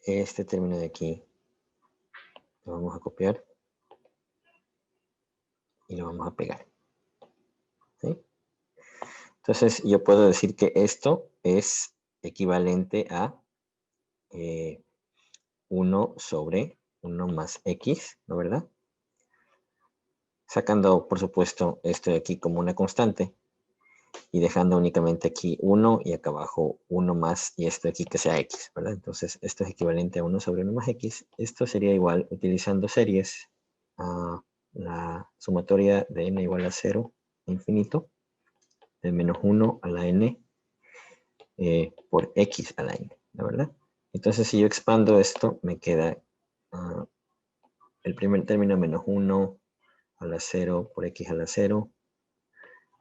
Este término de aquí lo vamos a copiar y lo vamos a pegar, ¿sí? Entonces yo puedo decir que esto es equivalente a 1 sobre 1 más x, ¿no verdad? Sacando, por supuesto, esto de aquí como una constante y dejando únicamente aquí 1 y acá abajo 1 más y esto de aquí que sea x, ¿verdad? Entonces esto es equivalente a 1 sobre 1 más x. Esto sería igual, utilizando series, a la sumatoria de n igual a 0 infinito, de menos 1 a la n por x a la n, ¿no verdad? Entonces si yo expando esto, me queda el primer término menos 1 a la 0 por x a la 0.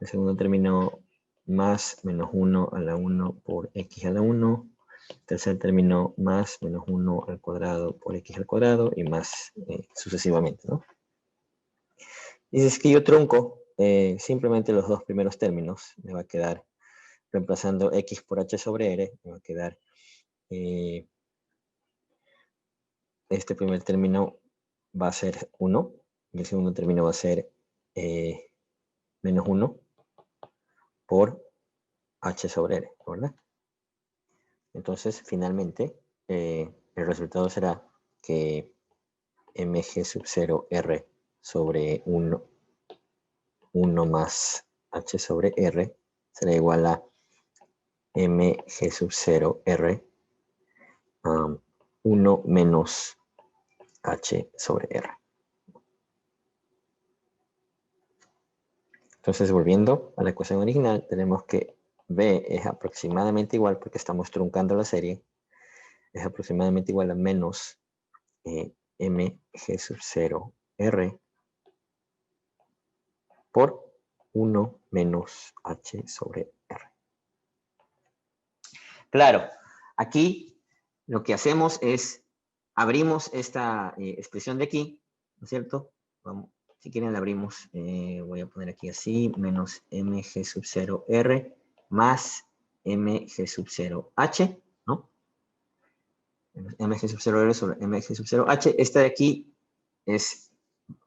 El segundo término más menos 1 a la 1 por x a la 1. El tercer término más menos 1 al cuadrado por x al cuadrado y más sucesivamente, ¿no? Y si es que yo trunco simplemente los dos primeros términos, me va a quedar, reemplazando x por h sobre r, me va a quedar este primer término va a ser 1 y el segundo término va a ser menos 1 por h sobre r, ¿verdad? Entonces, finalmente, el resultado será que mg sub 0 r sobre 1 más h sobre r será igual a mg sub 0 r 1 menos h sobre r. Entonces, volviendo a la ecuación original, tenemos que b es aproximadamente igual, porque estamos truncando la serie, es aproximadamente igual a menos mg sub 0 r por 1 menos h sobre r. Claro, aquí lo que hacemos es abrimos esta expresión de aquí, ¿no es cierto? Vamos, si quieren la abrimos, voy a poner aquí así, menos mg sub 0 r más mg sub 0 h, ¿no? Mg sub 0 r sobre mg sub 0 h. Esta de aquí es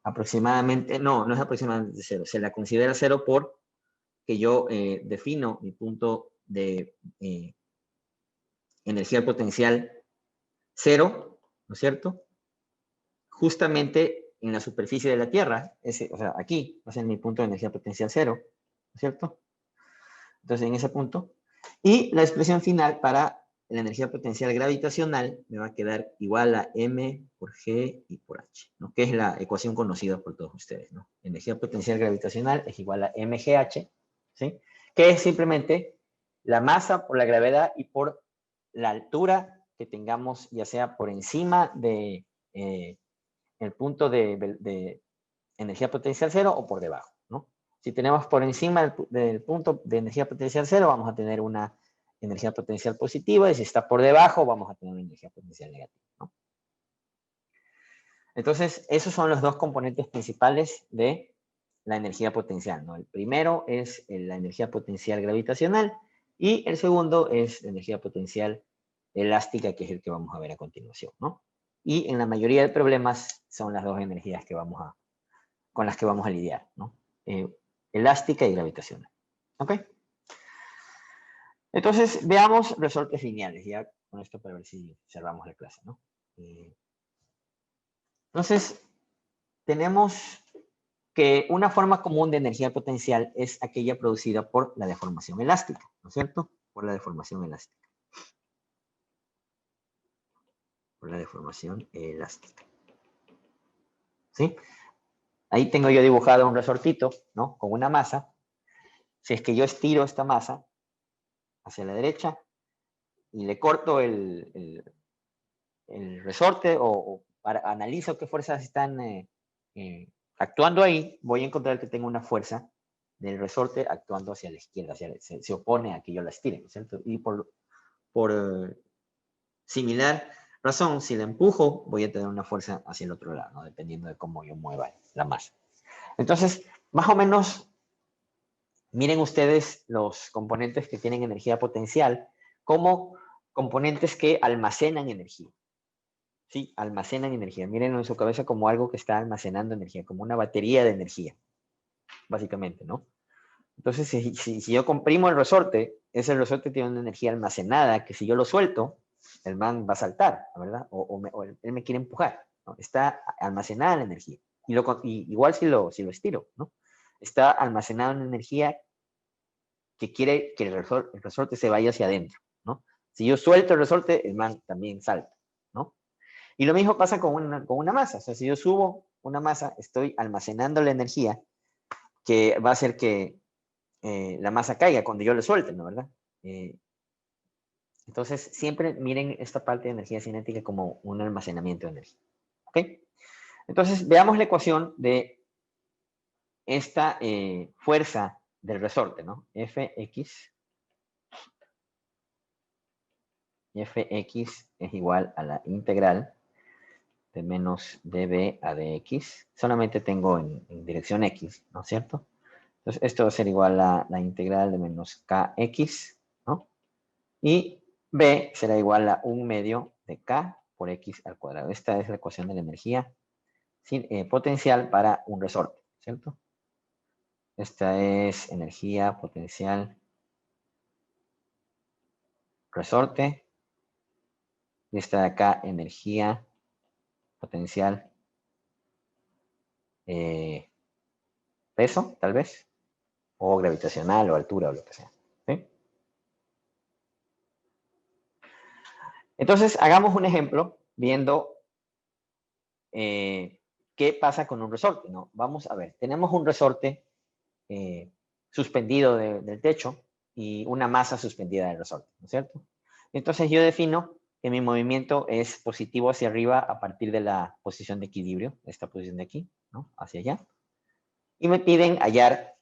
aproximadamente, no es aproximadamente 0, se la considera 0 porque yo defino mi punto de energía potencial 0, ¿no es cierto? Justamente en la superficie de la Tierra, o sea, aquí va a ser mi punto de energía potencial 0, ¿no es cierto? Entonces, en ese punto. Y la expresión final para la energía potencial gravitacional me va a quedar igual a m por g y por h, ¿no? Que es la ecuación conocida por todos ustedes, ¿no? Energía potencial gravitacional es igual a mgh, ¿sí? Que es simplemente la masa por la gravedad y por la altura que tengamos, ya sea por encima de el punto de energía potencial 0 o por debajo, ¿no? Si tenemos por encima del punto de energía potencial 0, vamos a tener una energía potencial positiva, y si está por debajo, vamos a tener una energía potencial negativa, ¿no? Entonces, esos son los dos componentes principales de la energía potencial, ¿no? El primero es la energía potencial gravitacional y el segundo es la energía potencial elástica, que es el que vamos a ver a continuación, ¿no? Y en la mayoría de problemas son las dos energías que con las que vamos a lidiar, ¿no? Elástica y gravitacional, ¿ok? Entonces, veamos resortes lineales, ya con esto para ver si cerramos la clase, ¿no? Entonces, tenemos que una forma común de energía potencial es aquella producida por la deformación elástica, ¿no es cierto? Por la deformación elástica. Por la deformación elástica. ¿Sí? Ahí tengo yo dibujado un resortito, ¿no? Con una masa. Si es que yo estiro esta masa hacia la derecha y le corto el resorte o analizo qué fuerzas están actuando ahí, voy a encontrar que tengo una fuerza del resorte actuando hacia la izquierda, se opone a que yo la estire, ¿no es cierto? Y por similar razón, si la empujo, voy a tener una fuerza hacia el otro lado, ¿no? Dependiendo de cómo yo mueva la masa. Entonces, más o menos, miren ustedes los componentes que tienen energía potencial como componentes que almacenan energía. Sí, almacenan energía. Mírenlo en su cabeza como algo que está almacenando energía, como una batería de energía, básicamente, ¿no? Entonces, si yo comprimo el resorte, ese resorte tiene una energía almacenada que si yo lo suelto, el man va a saltar, ¿verdad? O él me quiere empujar, ¿no? Está almacenada la energía. Y igual si lo estiro, ¿no? Está almacenada una energía que quiere que el resorte se vaya hacia adentro, ¿no? Si yo suelto el resorte, el man también salta, ¿no? Y lo mismo pasa con una masa. O sea, si yo subo una masa, estoy almacenando la energía que va a hacer que la masa caiga cuando yo le suelte, ¿no? ¿Verdad? Entonces, siempre miren esta parte de energía cinética como un almacenamiento de energía. ¿Ok? Entonces, veamos la ecuación de esta fuerza del resorte, ¿no? Fx es igual a la integral de menos dB a dx. Solamente tengo en dirección x, ¿no es cierto? Entonces, esto va a ser igual a la integral de menos kx, ¿no? Y b será igual a 1/2 de k por x al cuadrado. Esta es la ecuación de la energía potencial para un resorte, ¿cierto? Esta es energía potencial resorte. Y esta de acá, energía potencial peso, tal vez, o gravitacional, o altura, o lo que sea. ¿Sí? Entonces, hagamos un ejemplo viendo qué pasa con un resorte, ¿no? Vamos a ver, tenemos un resorte suspendido del techo y una masa suspendida del resorte, ¿no es cierto? Entonces, yo defino que mi movimiento es positivo hacia arriba a partir de la posición de equilibrio, esta posición de aquí, ¿no? Hacia allá. Y me piden hallar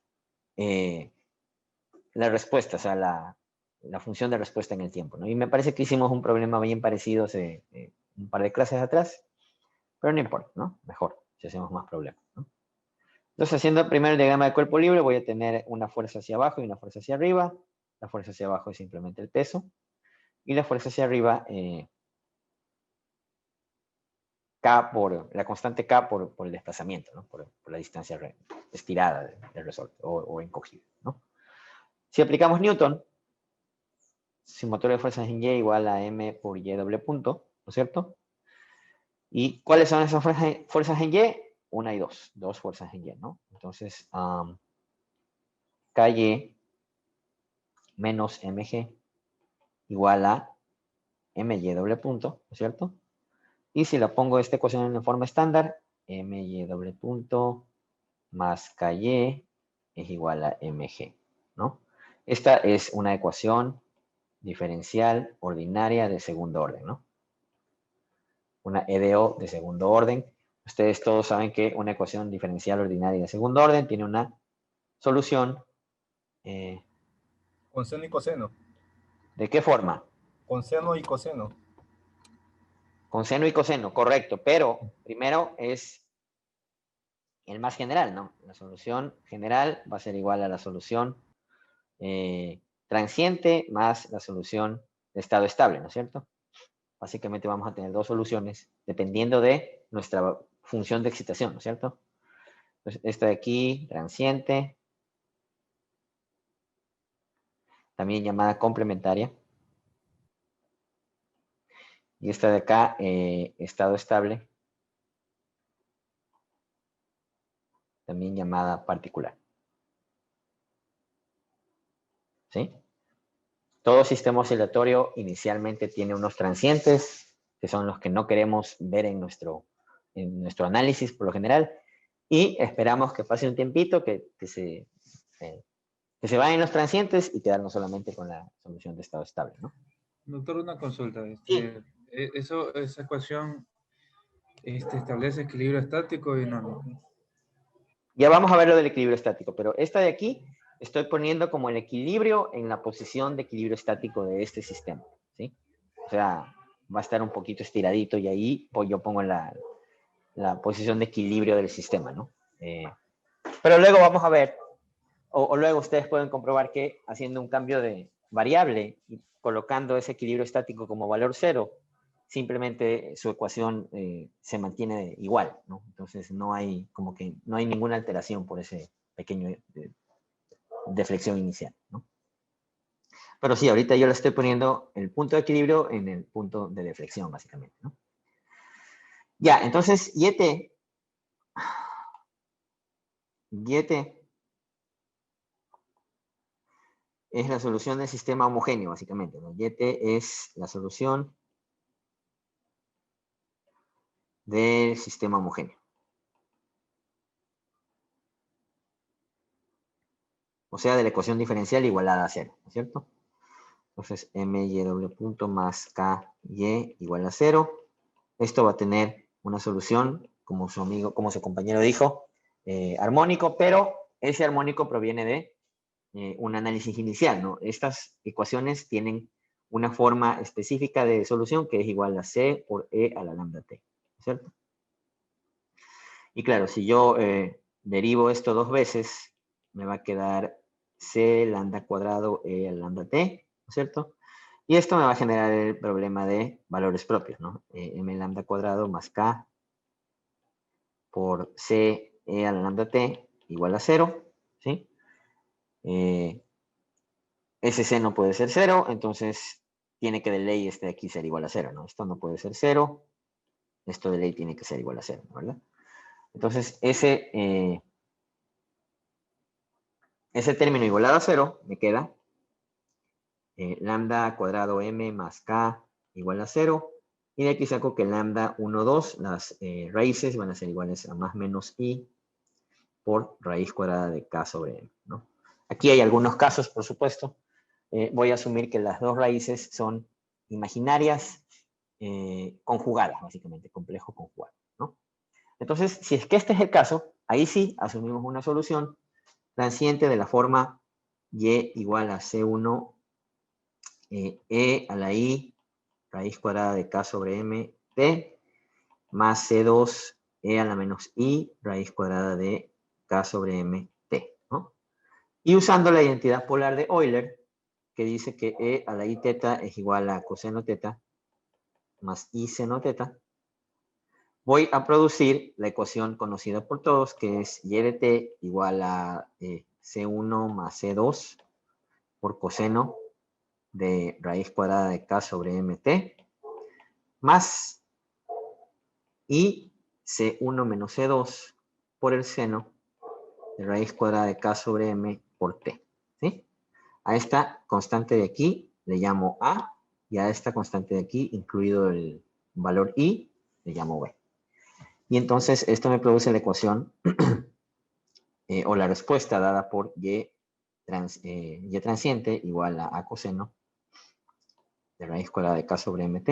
la respuesta, o sea, la función de respuesta en el tiempo, ¿no? Y me parece que hicimos un problema bien parecido hace un par de clases atrás, pero no importa, ¿no? Mejor, si hacemos más problemas, ¿no? Entonces, haciendo primero el diagrama de cuerpo libre, voy a tener una fuerza hacia abajo y una fuerza hacia arriba. La fuerza hacia abajo es simplemente el peso. Y la fuerza hacia arriba, la constante K por el desplazamiento, ¿no? Por la distancia estirada del resorte o encogida, ¿no? Si aplicamos Newton, sumatoria de fuerzas en Y igual a M por Y doble punto, ¿no es cierto? ¿Y cuáles son esas fuerzas en Y? Una y dos fuerzas en Y, ¿no? Entonces, KY menos MG igual a MY doble punto, ¿no es cierto? Y si la pongo esta ecuación en forma estándar, MY doble punto más KY es igual a MG, ¿no? Esta es una ecuación diferencial ordinaria de segundo orden, ¿no? Una EDO de segundo orden. Ustedes todos saben que una ecuación diferencial ordinaria de segundo orden tiene una solución. Con seno y coseno. ¿De qué forma? Con seno y coseno. Con seno y coseno, correcto. Pero primero es el más general, ¿no? La solución general va a ser igual a la solución transiente más la solución de estado estable, ¿no es cierto? Básicamente vamos a tener dos soluciones dependiendo de nuestra función de excitación, ¿no es cierto? Entonces, esta de aquí, transiente, también llamada complementaria. Y esta de acá, estado estable, también llamada particular. ¿Sí? Todo sistema oscilatorio inicialmente tiene unos transientes, que son los que no queremos ver en nuestro análisis por lo general, y esperamos que pase un tiempito, que se vayan los transientes y quedarnos solamente con la solución de estado estable, ¿no? Doctor, una consulta. Sí. Esa ecuación establece equilibrio estático y dinámico. Ya vamos a ver lo del equilibrio estático, pero esta de aquí estoy poniendo como el equilibrio en la posición de equilibrio estático de este sistema, ¿sí? O sea, va a estar un poquito estiradito y ahí pues, yo pongo la posición de equilibrio del sistema, ¿no? Pero luego vamos a ver, o luego ustedes pueden comprobar que haciendo un cambio de variable y colocando ese equilibrio estático como valor 0, simplemente su ecuación se mantiene igual, ¿no? Entonces no hay ninguna alteración por ese pequeño deflexión inicial, ¿no? Pero sí, ahorita yo le estoy poniendo el punto de equilibrio en el punto de deflexión, básicamente, ¿no? Ya, entonces, YT es la solución del sistema homogéneo, básicamente, ¿no? YT es la solución del sistema homogéneo. O sea, de la ecuación diferencial igualada a 0, ¿no es cierto? Entonces, MY doble punto más KY igual a 0. Esto va a tener una solución, como su compañero dijo, armónico, pero ese armónico proviene de un análisis inicial, ¿no? Estas ecuaciones tienen una forma específica de solución que es igual a C por E a la lambda T, ¿cierto? Y claro, si yo derivo esto dos veces, me va a quedar C lambda cuadrado E a la lambda T, ¿no es cierto? Y esto me va a generar el problema de valores propios, ¿no? M lambda cuadrado más K por C E a la lambda T igual a 0, ¿sí? Ese C no puede ser 0, entonces tiene que de ley este de aquí ser igual a 0, ¿no? Esto no puede ser 0, esto de ley tiene que ser igual a 0, ¿verdad? Entonces, ese término igualado a 0 me queda lambda cuadrado m más k igual a 0, y de aquí saco que lambda 1, 2, las raíces van a ser iguales a más menos i por raíz cuadrada de k sobre m, ¿no? Aquí hay algunos casos, por supuesto. Voy a asumir que las dos raíces son imaginarias conjugadas, básicamente, complejo conjugado, ¿no? Entonces, si es que este es el caso, ahí sí asumimos una solución transiente de la forma y igual a C1 E a la I raíz cuadrada de K sobre M T más C2 E a la menos I raíz cuadrada de K sobre M T, ¿no? Y usando la identidad polar de Euler, que dice que E a la I teta es igual a coseno teta más I seno teta, voy a producir la ecuación conocida por todos, que es Y de T igual a C1 más C2 por coseno de raíz cuadrada de K sobre MT, más I C1 menos C2 por el seno de raíz cuadrada de K sobre M por T, ¿sí? A esta constante de aquí le llamo A, y a esta constante de aquí, incluido el valor I, le llamo B. Y entonces esto me produce la ecuación o la respuesta dada por y transiente igual a coseno de raíz cuadrada de K sobre MT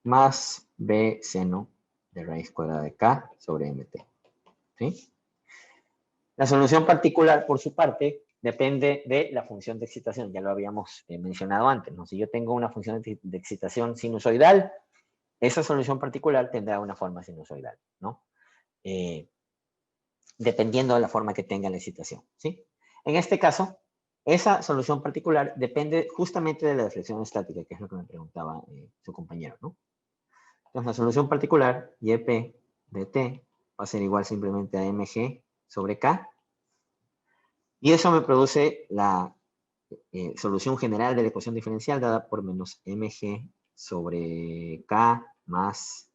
más B seno de raíz cuadrada de K sobre MT. ¿Sí? La solución particular, por su parte, depende de la función de excitación. Ya lo habíamos mencionado antes, ¿no? Si yo tengo una función de excitación sinusoidal, esa solución particular tendrá una forma sinusoidal, ¿no? Dependiendo de la forma que tenga la excitación, ¿sí? En este caso, esa solución particular depende justamente de la deflexión estática, que es lo que me preguntaba su compañero, ¿no? Entonces, la solución particular, YP de T, va a ser igual simplemente a mg sobre K, y eso me produce la solución general de la ecuación diferencial dada por menos mg sobre K más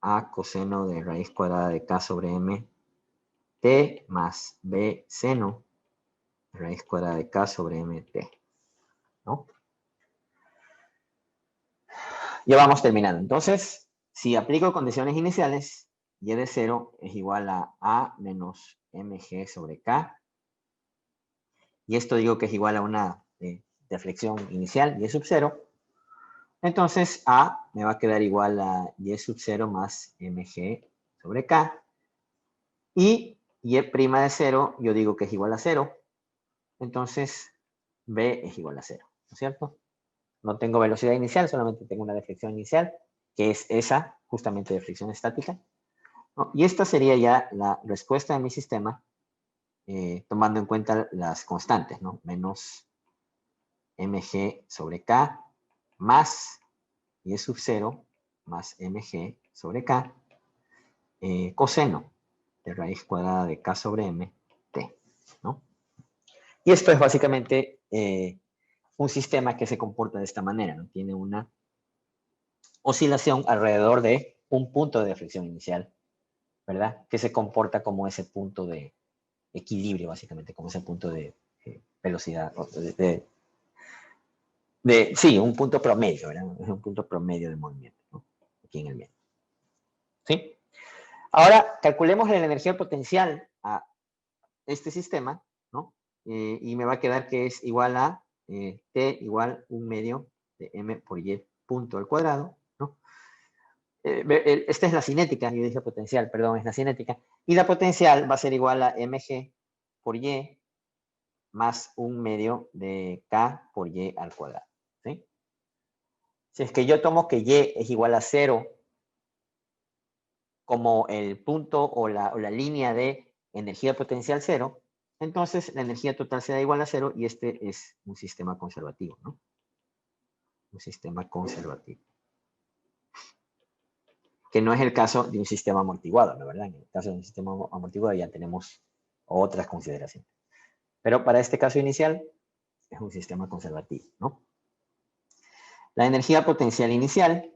A coseno de raíz cuadrada de K sobre M T más B seno de raíz cuadrada de K sobre MT, ¿no? Ya vamos terminando. Entonces, si aplico condiciones iniciales, y de 0 es igual a menos mg sobre K. Y esto digo que es igual a una deflexión inicial, y sub 0. Entonces, A me va a quedar igual a y sub 0 más mg sobre K. Y y' de 0, yo digo que es igual a 0. Entonces, B es igual a 0, ¿no es cierto? No tengo velocidad inicial, solamente tengo una deflexión inicial, que es esa, justamente deflexión estática, ¿no? Y esta sería ya la respuesta de mi sistema, tomando en cuenta las constantes, ¿no? Menos mg sobre K más y sub 0 más mg sobre K, coseno de raíz cuadrada de K sobre M, T, ¿no? Y esto es básicamente un sistema que se comporta de esta manera, ¿no? Tiene una oscilación alrededor de un punto de deflexión inicial, ¿verdad? Que se comporta como ese punto de equilibrio, básicamente, como ese punto de velocidad, sí, un punto promedio, ¿verdad? Es un punto promedio de movimiento, ¿no? Aquí en el medio. ¿Sí? Ahora, calculemos la energía potencial a este sistema, ¿no? Y me va a quedar que es igual a T igual 1/2 de M por Y punto al cuadrado, ¿no? Esta es la cinética, yo dije potencial, perdón, es la cinética. Y la potencial va a ser igual a mg por Y más 1/2 de K por Y al cuadrado, ¿sí? Si es que yo tomo que Y es igual a 0 como el punto o la línea de energía potencial 0, entonces la energía total será igual a 0 y este es un sistema conservativo, ¿no? Un sistema conservativo. Que no es el caso de un sistema amortiguado, ¿no? ¿Verdad? En el caso de un sistema amortiguado ya tenemos otras consideraciones. Pero para este caso inicial es un sistema conservativo, ¿no? La energía potencial inicial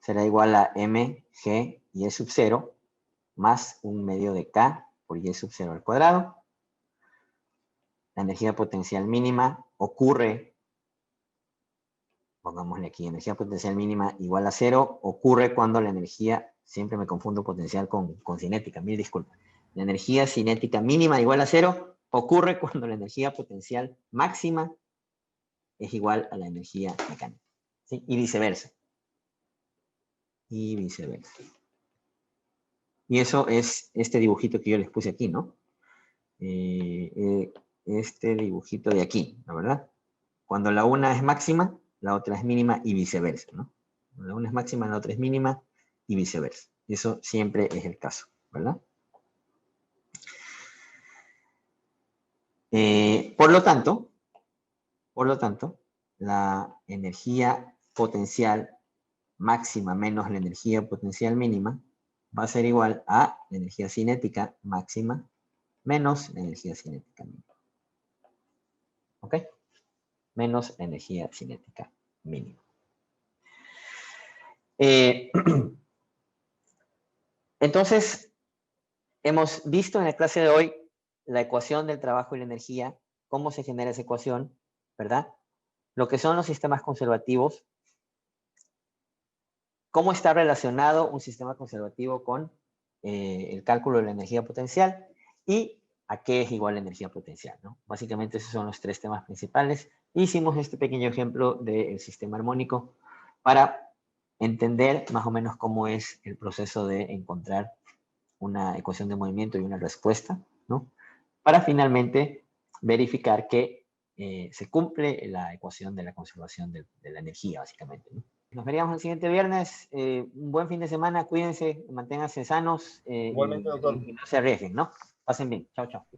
será igual a mg y sub 0 más 1/2 de K por Y sub 0 al cuadrado. La energía potencial mínima ocurre, pongámosle aquí, energía potencial mínima igual a 0, ocurre cuando la energía, siempre me confundo potencial con cinética, mil disculpas. La energía cinética mínima igual a 0 ocurre cuando la energía potencial máxima es igual a la energía mecánica, ¿sí? Y viceversa. Y viceversa. Y eso es este dibujito que yo les puse aquí, ¿no? este dibujito de aquí, ¿la verdad? Cuando la una es máxima, la otra es mínima y viceversa, ¿no? Cuando la una es máxima, la otra es mínima y viceversa. Eso siempre es el caso, ¿verdad? Por lo tanto, la energía potencial máxima menos la energía potencial mínima va a ser igual a la energía cinética máxima menos la energía cinética mínima. ¿Ok? Menos la energía cinética mínima. Entonces, hemos visto en la clase de hoy la ecuación del trabajo y la energía, cómo se genera esa ecuación, ¿verdad? Lo que son los sistemas conservativos, cómo está relacionado un sistema conservativo con el cálculo de la energía potencial y a qué es igual la energía potencial, ¿no? Básicamente esos son los tres temas principales. Hicimos este pequeño ejemplo del sistema armónico para entender más o menos cómo es el proceso de encontrar una ecuación de movimiento y una respuesta, ¿no? Para finalmente verificar que se cumple la ecuación de la conservación de la energía, básicamente, ¿no? Nos veríamos el siguiente viernes. Un buen fin de semana, cuídense, manténganse sanos Igualmente, doctor. y no se arriesguen, ¿no? Pasen bien. Chao, chao.